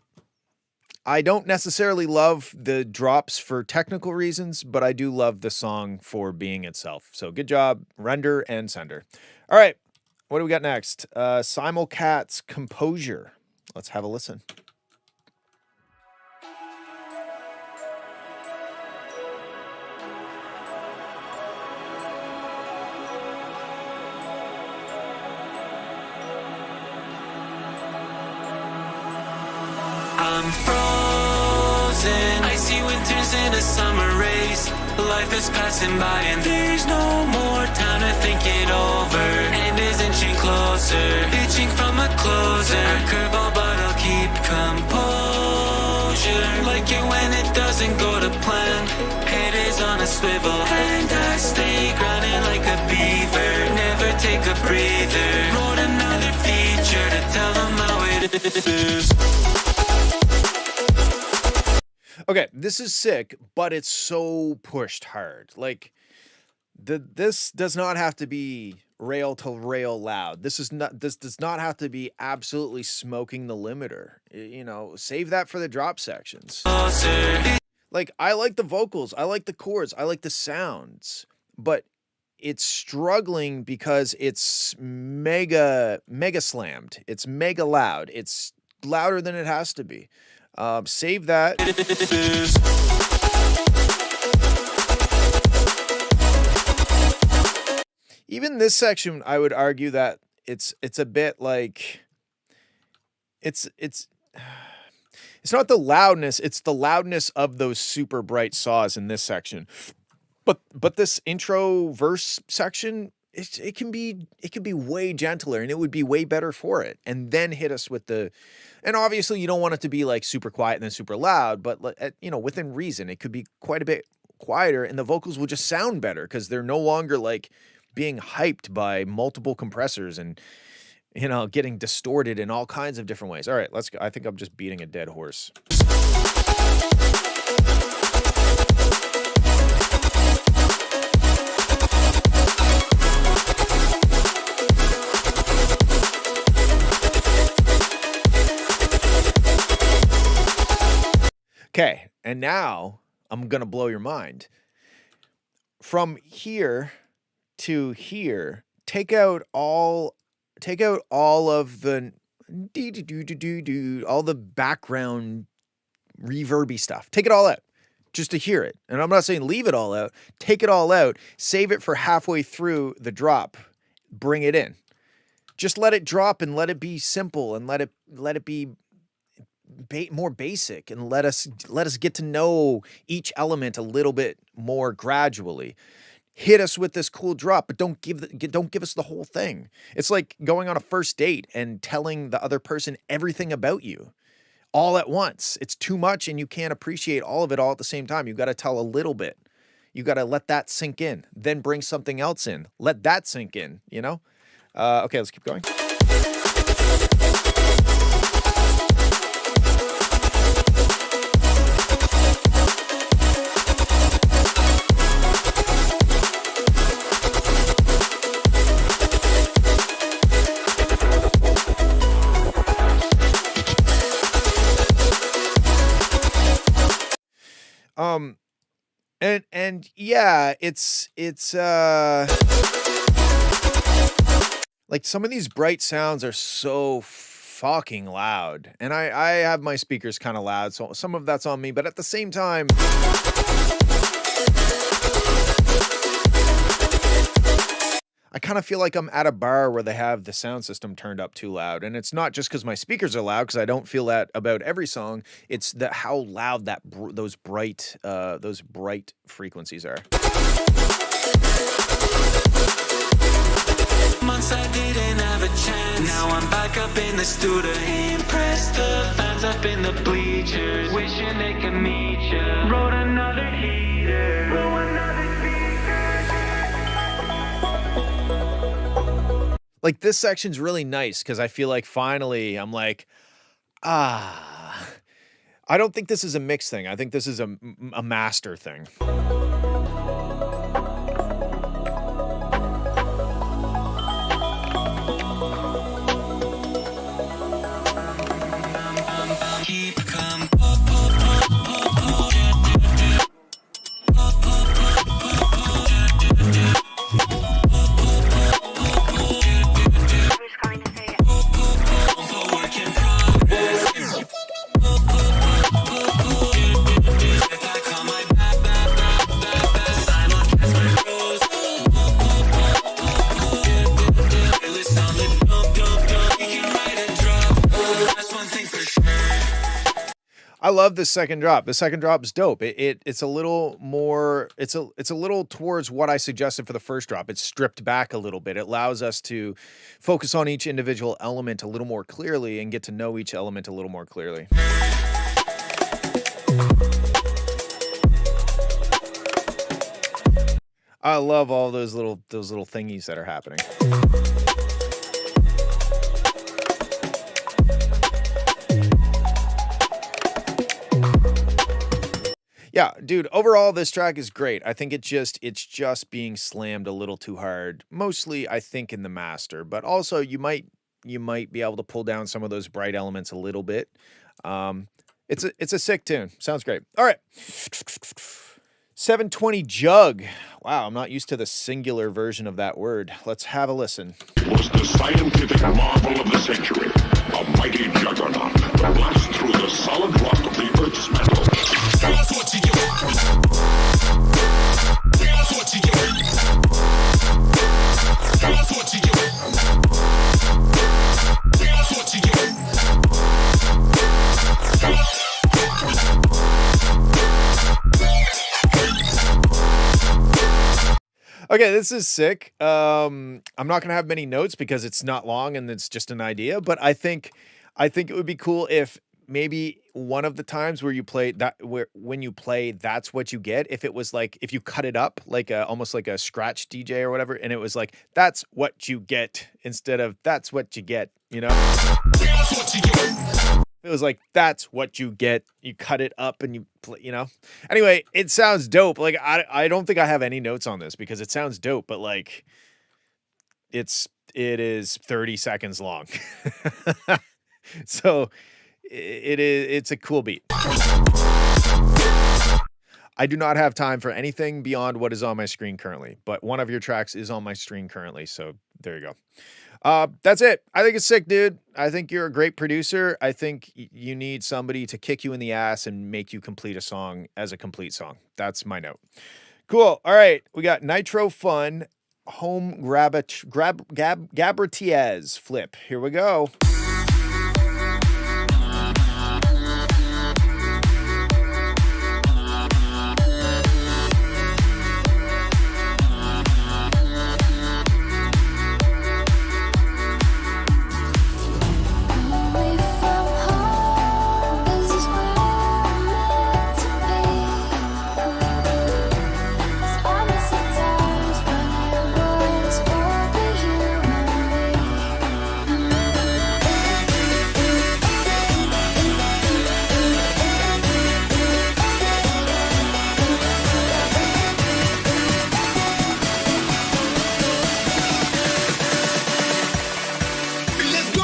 I don't necessarily love the drops for technical reasons, but I do love the song for being itself. So good job, render and sender. All right. What do we got next? Simulcat's Composure. Let's have a listen. I'm frozen. Icy winters in a summer race. Life is passing by and there's no more time to think it over. End is inching closer, pitching from a closer. I curveball but I'll keep composure. Like it when it doesn't go to plan. Head is on a swivel and I stay grounded like a beaver. Never take a breather. Wrote another feature to tell them how it is. Okay, this is sick, but it's so pushed hard. Like, this does not have to be rail to rail loud. This does not have to be absolutely smoking the limiter. You know, save that for the drop sections. Like, I like the vocals, I like the chords, I like the sounds, but it's struggling because it's mega slammed. It's mega loud. It's louder than it has to be. Save that. Even this section, I would argue that it's a bit like it's not the loudness, it's the loudness of those super bright saws in this section. But this intro verse section it can be way gentler, and it would be way better for it. And then hit us with the, and obviously you don't want it to be like super quiet and then super loud, but you know, within reason, it could be quite a bit quieter, and the vocals will just sound better because they're no longer like being hyped by multiple compressors and, you know, getting distorted in all kinds of different ways. All right, let's go. I think I'm just beating a dead horse. Okay, and now I'm gonna blow your mind. From here to here, take out all of the all the background reverby stuff. Take it all out just to hear it. And I'm not saying leave it all out. Take it all out. Save it for halfway through the drop. Bring it in. Just let it drop and let it be simple and let it be more basic, and let us get to know each element a little bit more gradually. Hit us with this cool drop, but don't give us the whole thing. It's like going on a first date and telling the other person everything about you all at once. It's too much, and you can't appreciate all of it all at the same time. You've got to tell a little bit. You got to let that sink in, then bring something else in. Let that sink in, you know? Okay, let's keep going. And yeah, it's like some of these bright sounds are so fucking loud, and I have my speakers kind of loud, so some of that's on me, but at the same time, I kind of feel like I'm at a bar where they have the sound system turned up too loud. And it's not just because my speakers are loud, because I don't feel that about every song. It's how loud that those bright frequencies are. Months I didn't have a chance. Now I'm back up in the studio. Impressed the fans up in the bleachers, wishing they could meet ya. Wrote another heater. Blow another Like, this section's really nice because I feel like finally I'm like, I don't think this is a mix thing. I think this is a master thing. I love this second drop. The second drop is dope. It's a little more, it's a little towards what I suggested for the first drop. It's stripped back a little bit. It allows us to focus on each individual element a little more clearly and get to know each element a little more clearly. I love all those little thingies that are happening. Yeah, dude, overall this track is great. I think it's just being slammed a little too hard. Mostly I think in the master, but also you might be able to pull down some of those bright elements a little bit. It's a sick tune. Sounds great. All right. 720 jug. Wow, I'm not used to the singular version of that word. Let's have a listen. Was the scientific marvel of the century, a mighty juggernaut that blasts through the solid rock of the Earth's mantle. That's what you get. That's what you get. That's what you get. That's what you get. Okay, this is sick. I'm not gonna have many notes because it's not long and it's just an idea, but I think it would be cool if maybe one of the times where you play that where when you play that's what you get, if it was like if you cut it up like a almost like a scratch DJ or whatever, and it was like that's what you get instead of that's what you get, you know? It was like that's what you get. You cut it up and you play, you know. Anyway, it sounds dope. Like I don't think I have any notes on this because it sounds dope, but like it is 30 seconds long. So it's a cool beat. I do not have time for anything beyond what is on my screen currently, but one of your tracks is on my screen currently, so there you go. That's it. I think it's sick, dude. I think you're a great producer. I think you need somebody to kick you in the ass and make you complete a song as a complete song. That's my note. Cool. All right. We got Nitro Fun, Home Gabratiez Flip. Here we go. Away from home, this is where I'm meant to be. 'Cause I miss the times when it was only you and me. Let's go.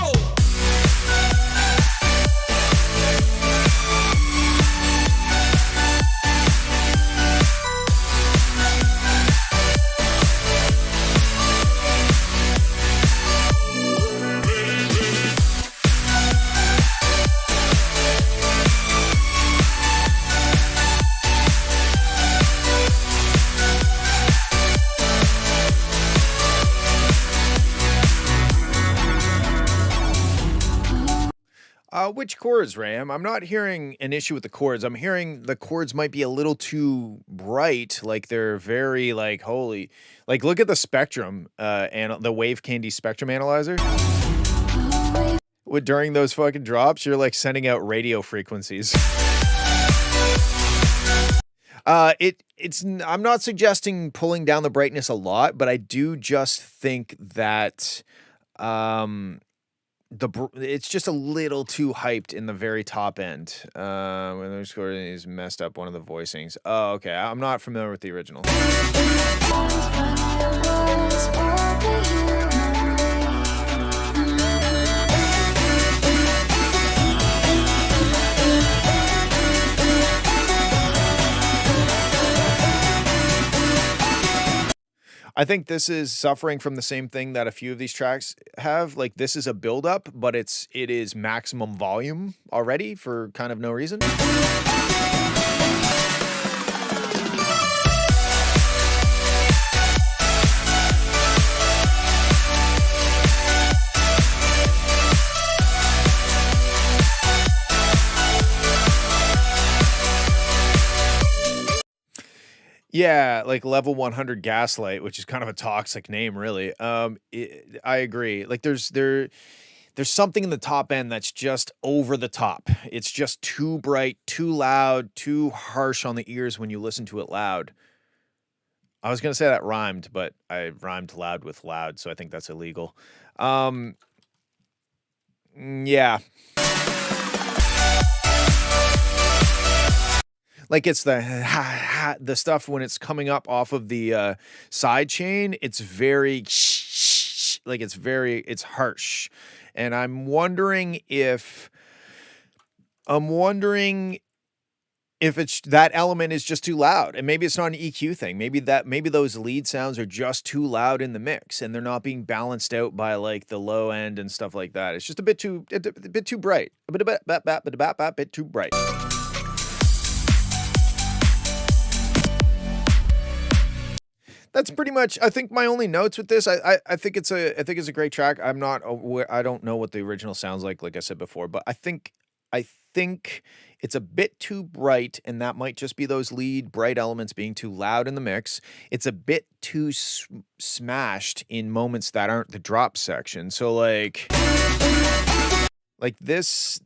Which chords, Ram? I'm not hearing an issue with the chords. I'm hearing the chords might be a little too bright, like they're very like holy. Like look at the spectrum, and the Wave Candy Spectrum Analyzer. During those fucking drops, you're like sending out radio frequencies. I'm not suggesting pulling down the brightness a lot, but I do just think that it's just a little too hyped in the very top end. When the score is messed up one of the voicings. Oh, okay. I'm not familiar with the original. I think this is suffering from the same thing that a few of these tracks have. Like this is a build-up, but it is maximum volume already for kind of no reason. Yeah, like level 100 Gaslight, which is kind of a toxic name, really. I agree. Like there's something in the top end that's just over the top. It's just too bright, too loud, too harsh on the ears when you listen to it loud. I was gonna say that rhymed, but I rhymed loud with loud, so I think that's illegal. Yeah. Like it's the stuff when it's coming up off of the side chain, it's very like it's harsh. And I'm wondering if it's that element is just too loud. And maybe it's not an EQ thing. Maybe those lead sounds are just too loud in the mix and they're not being balanced out by like the low end and stuff like that. It's just a bit too bright. A bit too bright. That's pretty much, I think, my only notes with this. I think it's a great track. I don't know what the original sounds like I said before, but I think I think it's a bit too bright, and that might just be those lead bright elements being too loud in the mix. It's a bit too smashed in moments that aren't the drop section. So like this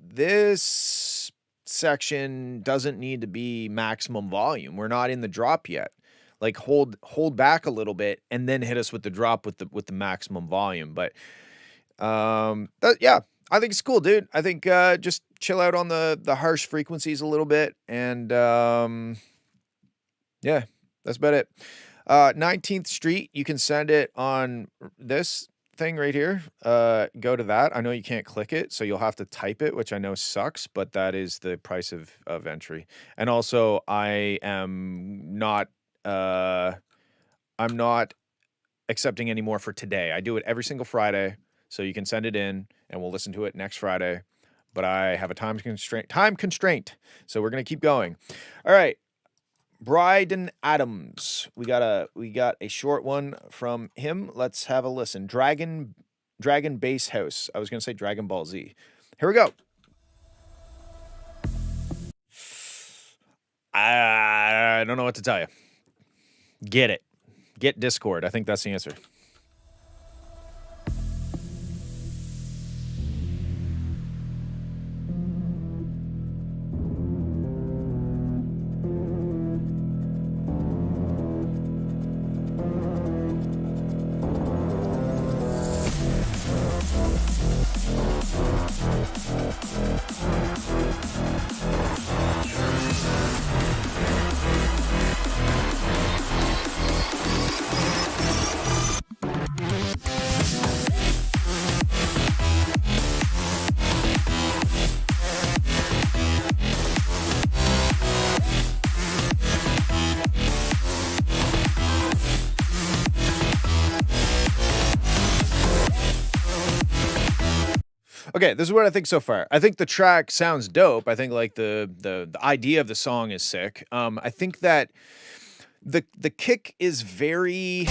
section doesn't need to be maximum volume. We're not in the drop yet. Like hold back a little bit and then hit us with the drop with the maximum volume. But yeah, I think it's cool, dude. I think just chill out on the harsh frequencies a little bit, and yeah, that's about it. 19th Street, you can send it on this thing right here. Go to that. I know you can't click it, so you'll have to type it, which I know sucks, but that is the price of entry. And also, I'm not accepting any more for today. I do it every single Friday, so you can send it in, and we'll listen to it next Friday. But I have a time constraint, so we're gonna keep going. All right. Bryden Adams. We got a short one from him. Let's have a listen. Dragon Base House. I was gonna say Dragon Ball Z. Here we go. I don't know what to tell you. Get it. Get Discord. I think that's the answer. Okay, this is what I think so far. I think the track sounds dope. I think like the idea of the song is sick. I think that the kick is very.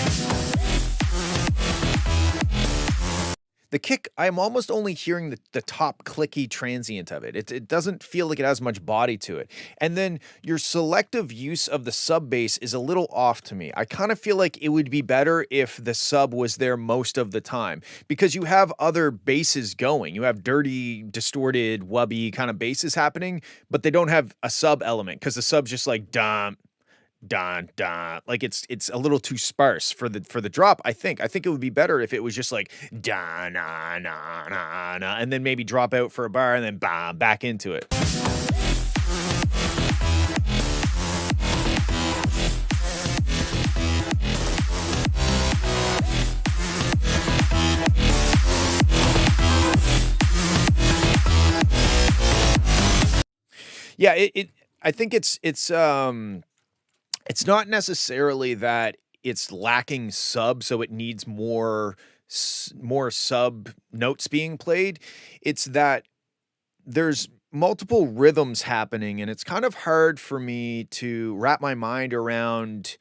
The kick, I'm almost only hearing the top clicky transient of it. It doesn't feel like it has much body to it. And then your selective use of the sub bass is a little off to me. I kind of feel like it would be better if the sub was there most of the time, because you have other basses going. You have dirty, distorted, wubby kind of basses happening, but they don't have a sub element because the sub's just like dun dun dun, like it's a little too sparse for the drop. I think it would be better if it was just like dun na na na na, and then maybe drop out for a bar and then bam, back into it. Yeah, I think it's not necessarily that it's lacking sub, so it needs more sub notes being played. It's that there's multiple rhythms happening, and it's kind of hard for me to wrap my mind around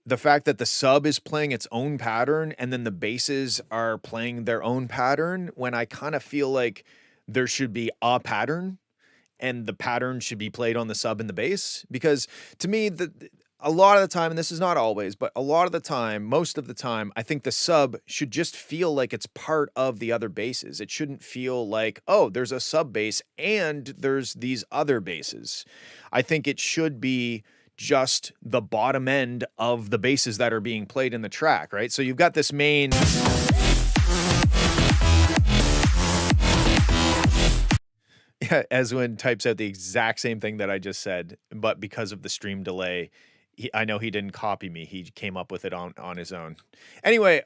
the fact that the sub is playing its own pattern and then the basses are playing their own pattern, when I kind of feel like there should be a pattern and the pattern should be played on the sub and the bass. Because to me, a lot of the time, and this is not always, but a lot of the time, most of the time, I think the sub should just feel like it's part of the other basses. It shouldn't feel like, oh, there's a sub bass and there's these other basses. I think it should be just the bottom end of the basses that are being played in the track, right? So you've got this main. Yeah, Eswin types out the exact same thing that I just said, but because of the stream delay, I know he didn't copy me. He came up with it on his own. Anyway,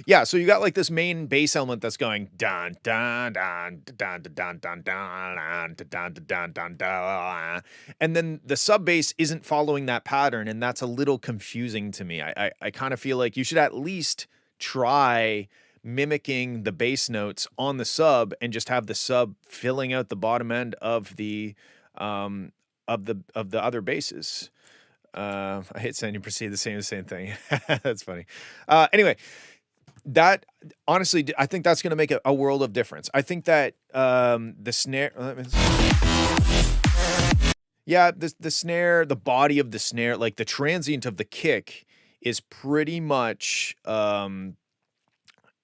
yeah, so you got like this main bass element that's going dun dun dun dun dun dun dun dun dun dun dun dun, and then the sub bass isn't following that pattern, and that's a little confusing to me. I kind of feel like you should at least try mimicking the bass notes on the sub and just have the sub filling out the bottom end of the other basses. I hate saying you proceed the same thing. That's funny. Anyway, that honestly, I think that's going to make a world of difference. I think that the snare, yeah, the snare, the body of the snare, like the transient of the kick is pretty much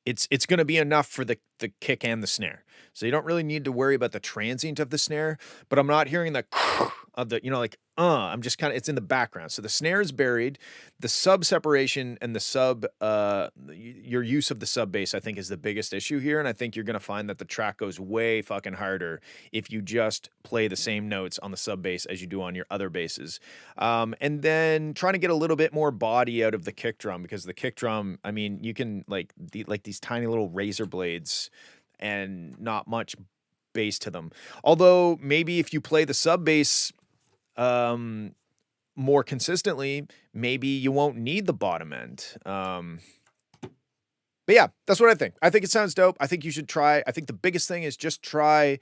it's going to be enough for the kick and the snare. So you don't really need to worry about the transient of the snare, but I'm not hearing the of the, like, I'm just kind of, it's in the background. So the snare is buried, the sub separation and the sub, your use of the sub bass, I think, is the biggest issue here. And I think you're going to find that the track goes way fucking harder if you just play the same notes on the sub bass as you do on your other basses. And then trying to get a little bit more body out of the kick drum, because the kick drum, I mean, you can like these tiny little razor blades and not much bass to them. Although maybe if you play the sub bass more consistently, maybe you won't need the bottom end. But yeah, that's what I think. I think it sounds dope. I think you should try. I think the biggest thing is just try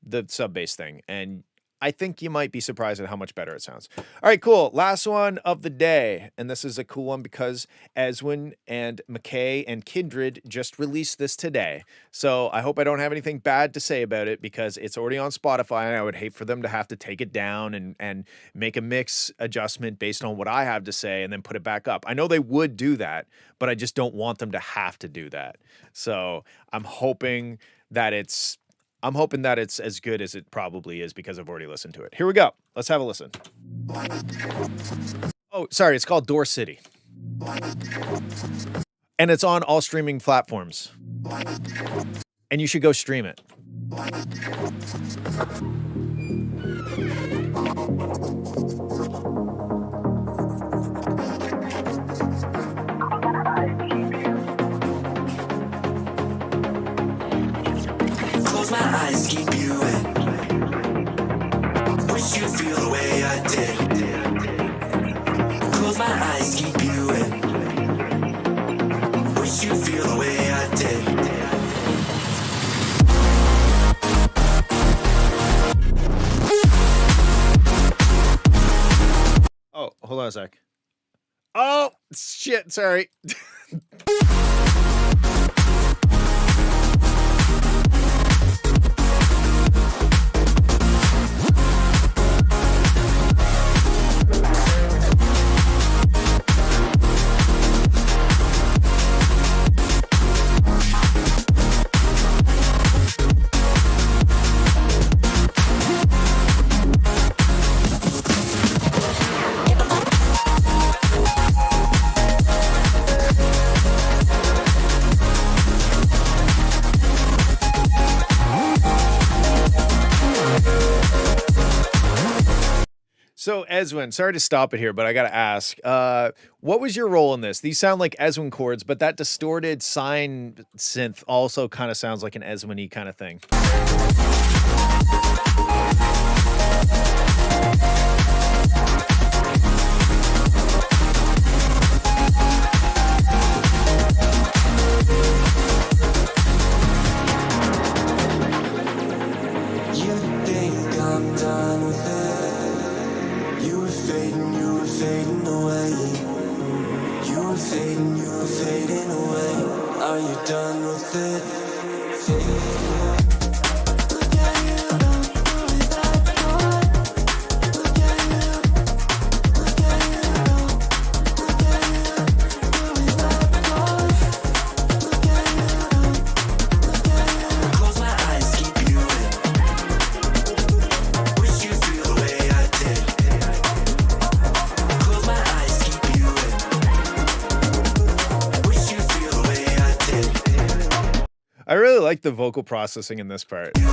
the sub bass thing, and I think you might be surprised at how much better it sounds. All right, cool. Last one of the day. And this is a cool one because Eswin and McKay and Kindred just released this today. So I hope I don't have anything bad to say about it because it's already on Spotify and I would hate for them to have to take it down and make a mix adjustment based on what I have to say and then put it back up. I know they would do that, but I just don't want them to have to do that. So I'm hoping that it's as good as it probably is because I've already listened to it. Here we go. Let's have a listen. Oh, sorry. It's called Door City. And it's on all streaming platforms. And you should go stream it. Close my eyes, keep you in. Wish you feel the way I did. Close my eyes, keep you in. Wish you feel the way I did. Oh, hold on a sec. Oh, shit. Sorry. So, Eswin, sorry to stop it here, but I got to ask, what was your role in this? These sound like Eswin chords, but that distorted sine synth also kind of sounds like an Eswin-y kind of thing. You think I'm done with it? You were fading away. You were fading away. Are you done with it? Look at you, don't do it that way. Look at you, look at you, don't. Look at you, do it that way. Look at you, don't. Look at you. Close my eyes, keep you in. Wish you feel the way I did. Close my eyes, keep you in. Wish you feel the way I did. I really like the vocal processing in this part. Wish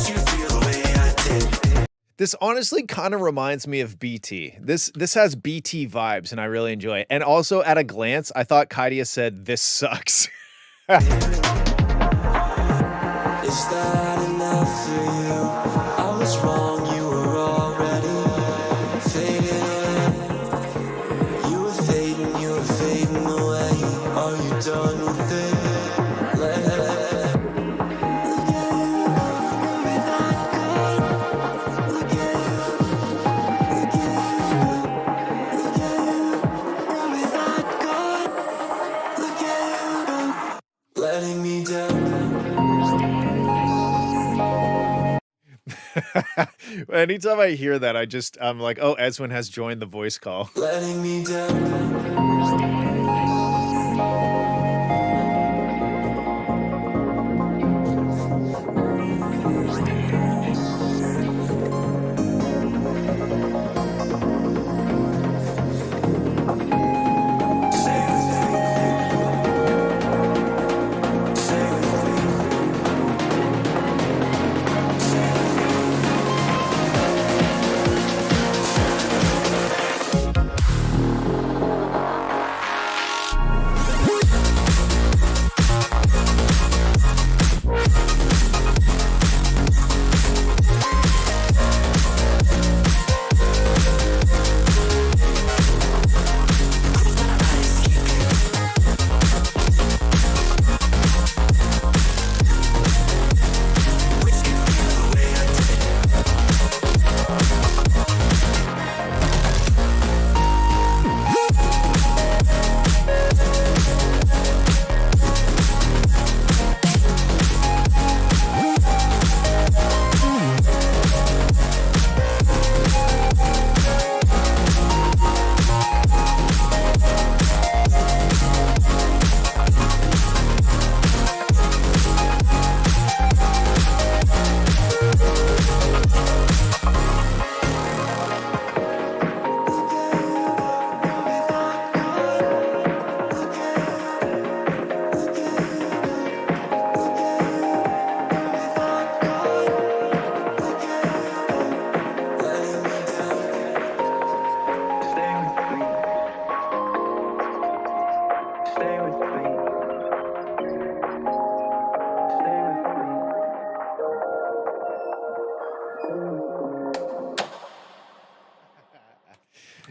you feel the way I did. This honestly kind of reminds me of BT. This has BT vibes, and I really enjoy it. And also, at a glance, I thought Kaidia said, "This sucks." Is that enough for you? I was wrong, you were already fading away. You were fading away. Are you done with it? Look at you, don't be that good. Look at you, look at you, look at you, don't be that good. Anytime I hear that, I'm like, oh, Eswin has joined the voice call. Letting me down.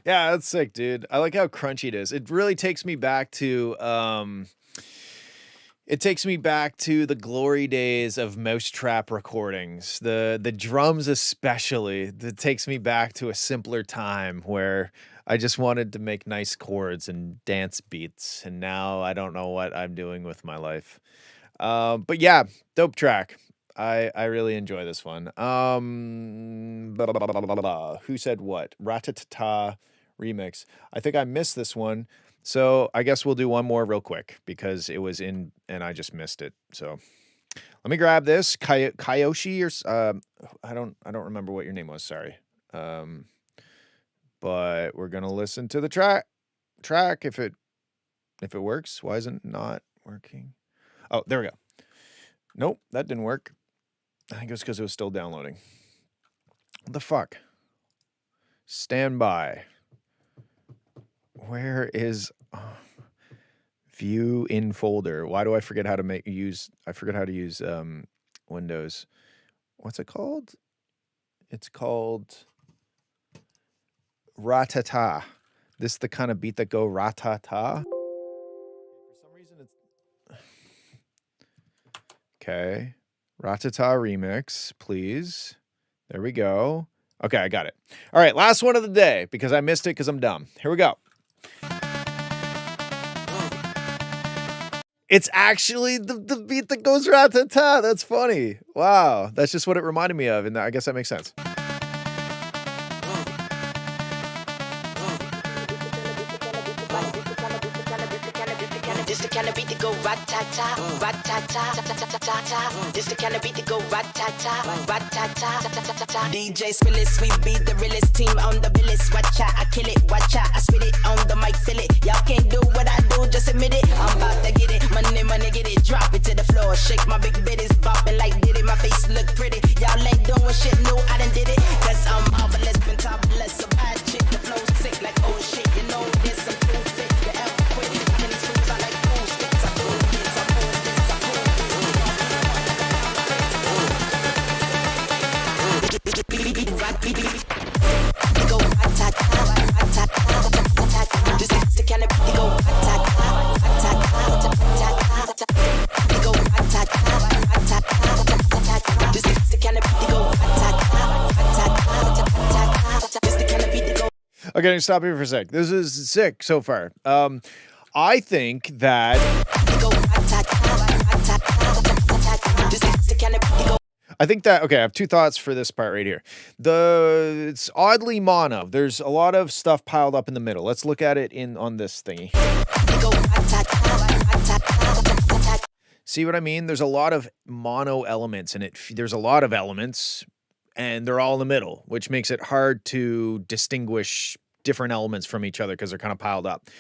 Yeah, that's sick, dude. I like how crunchy it is. It really takes me back to the glory days of Mousetrap recordings. The drums especially. It takes me back to a simpler time where I just wanted to make nice chords and dance beats, and now I don't know what I'm doing with my life. But yeah, dope track. I really enjoy this one. Blah, blah, blah, blah, blah, blah. Who said what? Ratatata remix. I think I missed this one, so I guess we'll do one more real quick because it was in and I just missed it. So let me grab this Kyoshi or I don't remember what your name was. Sorry. But we're gonna listen to the track if it works. Why isn't it not working? Oh, there we go. Nope, that didn't work. I think it was because it was still downloading. What the fuck? Stand by. Where is view in folder? Why do I forget how to use Windows? What's it called? It's called Ratata. This is the kind of beat that go ratata. For some reason it's okay. Ratata remix, please. There we go. Okay, I got it. All right, last one of the day because I missed it because I'm dumb. Here we go. It's actually the beat that goes ratata. That's funny. Wow, that's just what it reminded me of, and I guess that makes sense. This the kind of beat that go rat-ta-ta, rat-ta-ta. This the kind of beat that go rat-ta-ta, rat-ta-ta. DJ Spillis, we be the realest team on the billis. Watch out, I kill it, watch out, I spit it on the mic, feel it. Y'all can't do what I do, just admit it. I'm about to get it, money, get it. Drop it to the floor, shake my big bitties, bopping like did it. My face look pretty, y'all ain't doing shit new, I done did it. Cause I'm marvelous, been topless, a bad chick, the flow's sick like oh shit, you know this, I'm too fit, the L quick. I can screws, I like cool sticks, I pull this, I pull this, I pull this. Go rat-ta-ta, rat-ta-ta. This is the kind of beat go rat-ta-ta, rat-ta-ta. Go rat-ta-ta, rat-ta-ta. This is the kind of beat go rat-ta-ta, rat-ta-ta. This the kind of beat go. Okay, stop here for a sec. This is sick so far. I think that I think that, okay, I have two thoughts for this part right here. It's oddly mono. There's a lot of stuff piled up in the middle. Let's look at it on this thingy. See what I mean? There's a lot of mono elements in it. There's a lot of elements and they're all in the middle, which makes it hard to distinguish different elements from each other because they're kind of piled up.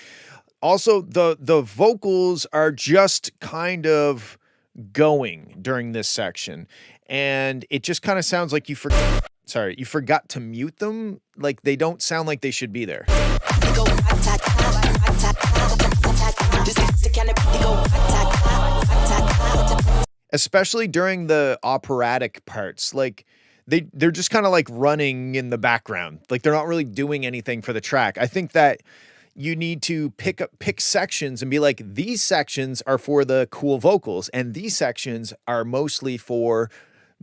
Also, the vocals are just kind of going during this section, and it just kind of sounds like you forgot to mute them. Like they don't sound like they should be there. Especially during the operatic parts, like they're just kind of like running in the background. Like they're not really doing anything for the track. I think that you need to pick sections and be like, these sections are for the cool vocals and these sections are mostly for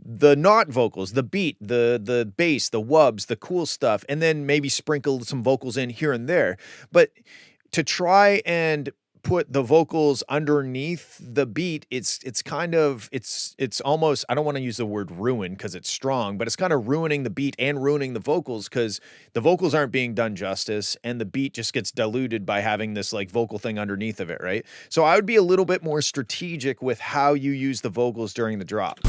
the not vocals, the beat, the bass, the wubs, the cool stuff, and then maybe sprinkle some vocals in here and there. But to try and put the vocals underneath the beat, it's almost, I don't want to use the word ruin because it's strong, but it's kind of ruining the beat and ruining the vocals because the vocals aren't being done justice and the beat just gets diluted by having this like vocal thing underneath of it, right? So I would be a little bit more strategic with how you use the vocals during the drop.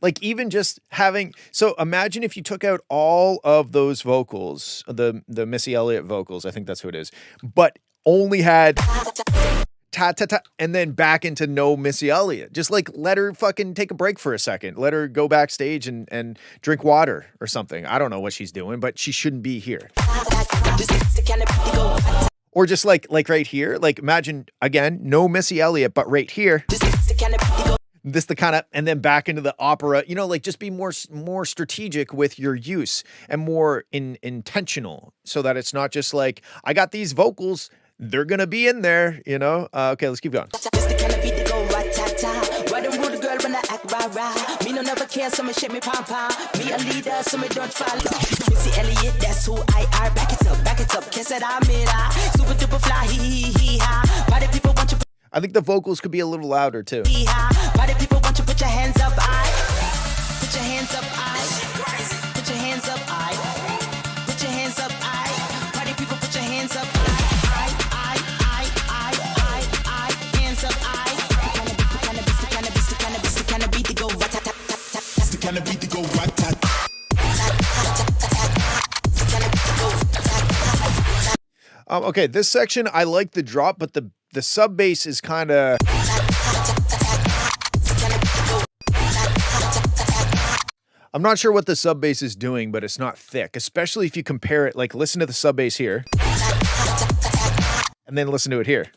Like even just having, so imagine if you took out all of those vocals, the Missy Elliott vocals, I think that's who it is, but only had ta ta ta and then back into no Missy Elliott. Just like let her fucking take a break for a second. Let her go backstage and drink water or something. I don't know what she's doing, but she shouldn't be here. Or just like right here, like imagine again, no Missy Elliott, but right here. This the kind of, and then back into the opera, you know, like just be more strategic with your use and more intentional so that it's not just like, I got these vocals, they're going to be in there, you know? Okay, let's keep going. Me no never care, so me shake me pom pom. Me a leader, so me don't follow. Missy Elliott, that's who I are. Back it up, kiss it, I'm it. Super duper fly, hee ha. Why do people want you? I think the vocals could be a little louder too. Why do people want you put your hands up? Put your hands up, put your hands up, put your hands up, Why do people put your hands up? Hands up, the kind of beat to go rat-tat-tat-tat. The kind of beat to go rat-tat. Okay, this section I like the drop, but the sub bass is kind of. I'm not sure what the sub bass is doing, but it's not thick, especially if you compare it. Like, listen to the sub bass here, and then listen to it here.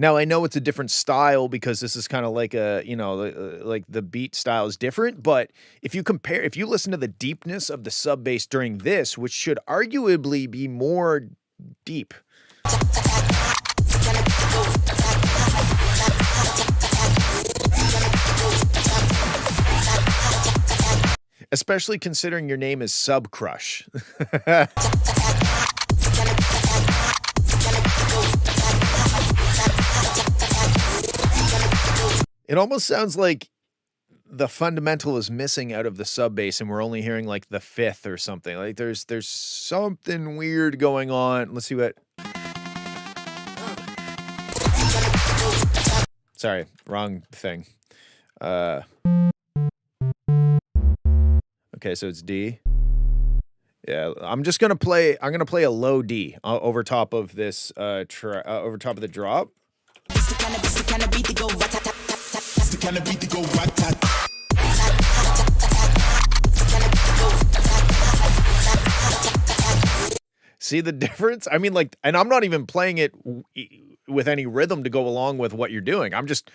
Now I know it's a different style because this is kind of like a, you know, like the beat style is different. But if you listen to the deepness of the sub bass during this, which should arguably be more deep. Especially considering your name is Sub Crush. It almost sounds like the fundamental is missing out of the sub bass and we're only hearing like the fifth or something. Like there's something weird going on. Let's see what. Sorry, wrong thing. Okay, so it's D. Yeah, I'm gonna play a low D over top of this over top of the drop. See the difference? I mean, like, and I'm not even playing it with any rhythm to go along with what you're doing. I'm just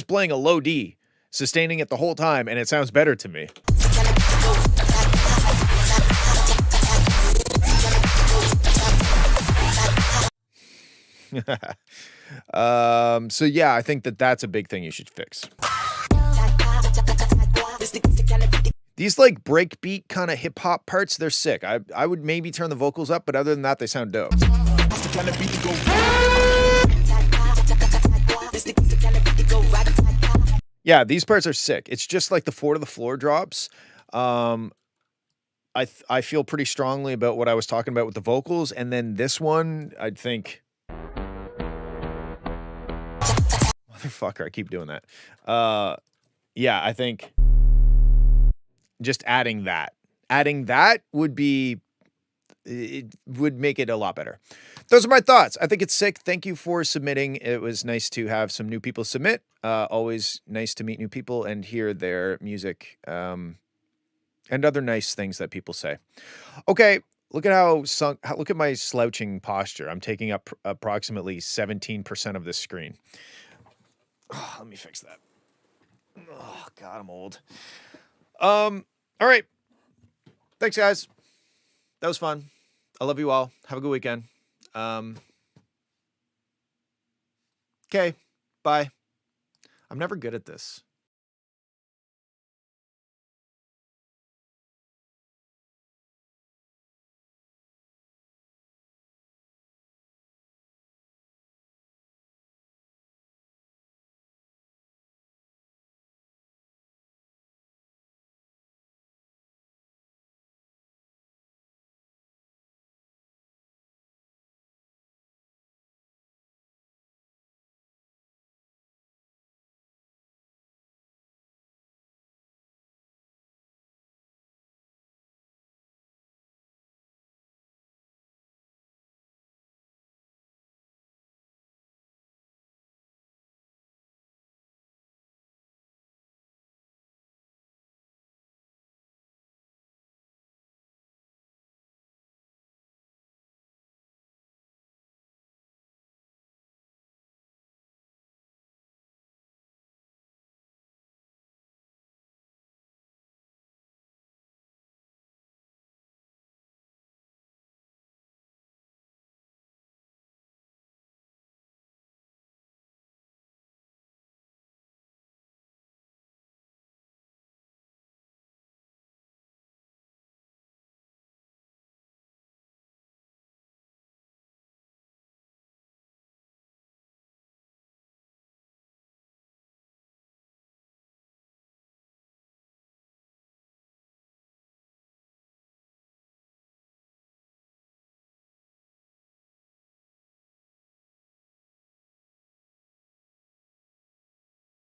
playing a low D, sustaining it the whole time, and it sounds better to me. So yeah, I think that's a big thing you should fix. These like breakbeat kind of hip hop parts, they're sick. I would maybe turn the vocals up, but other than that, they sound dope. kind of beat to go. Yeah, these parts are sick. It's just like the 4 to the floor drops. I feel pretty strongly about what I was talking about with the vocals, and then this one, I'd think. Motherfucker, I keep doing that. Yeah, I think just adding that would be, it would make it a lot better. Those are my thoughts. I think it's sick. Thank you for submitting. It was nice to have some new people submit. Always nice to meet new people and hear their music, and other nice things that people say. Okay, look at look at my slouching posture. I'm taking up approximately 17% of this screen. Oh, let me fix that. Oh God, I'm old. All right. Thanks, guys. That was fun. I love you all. Have a good weekend. Okay. Bye. I'm never good at this.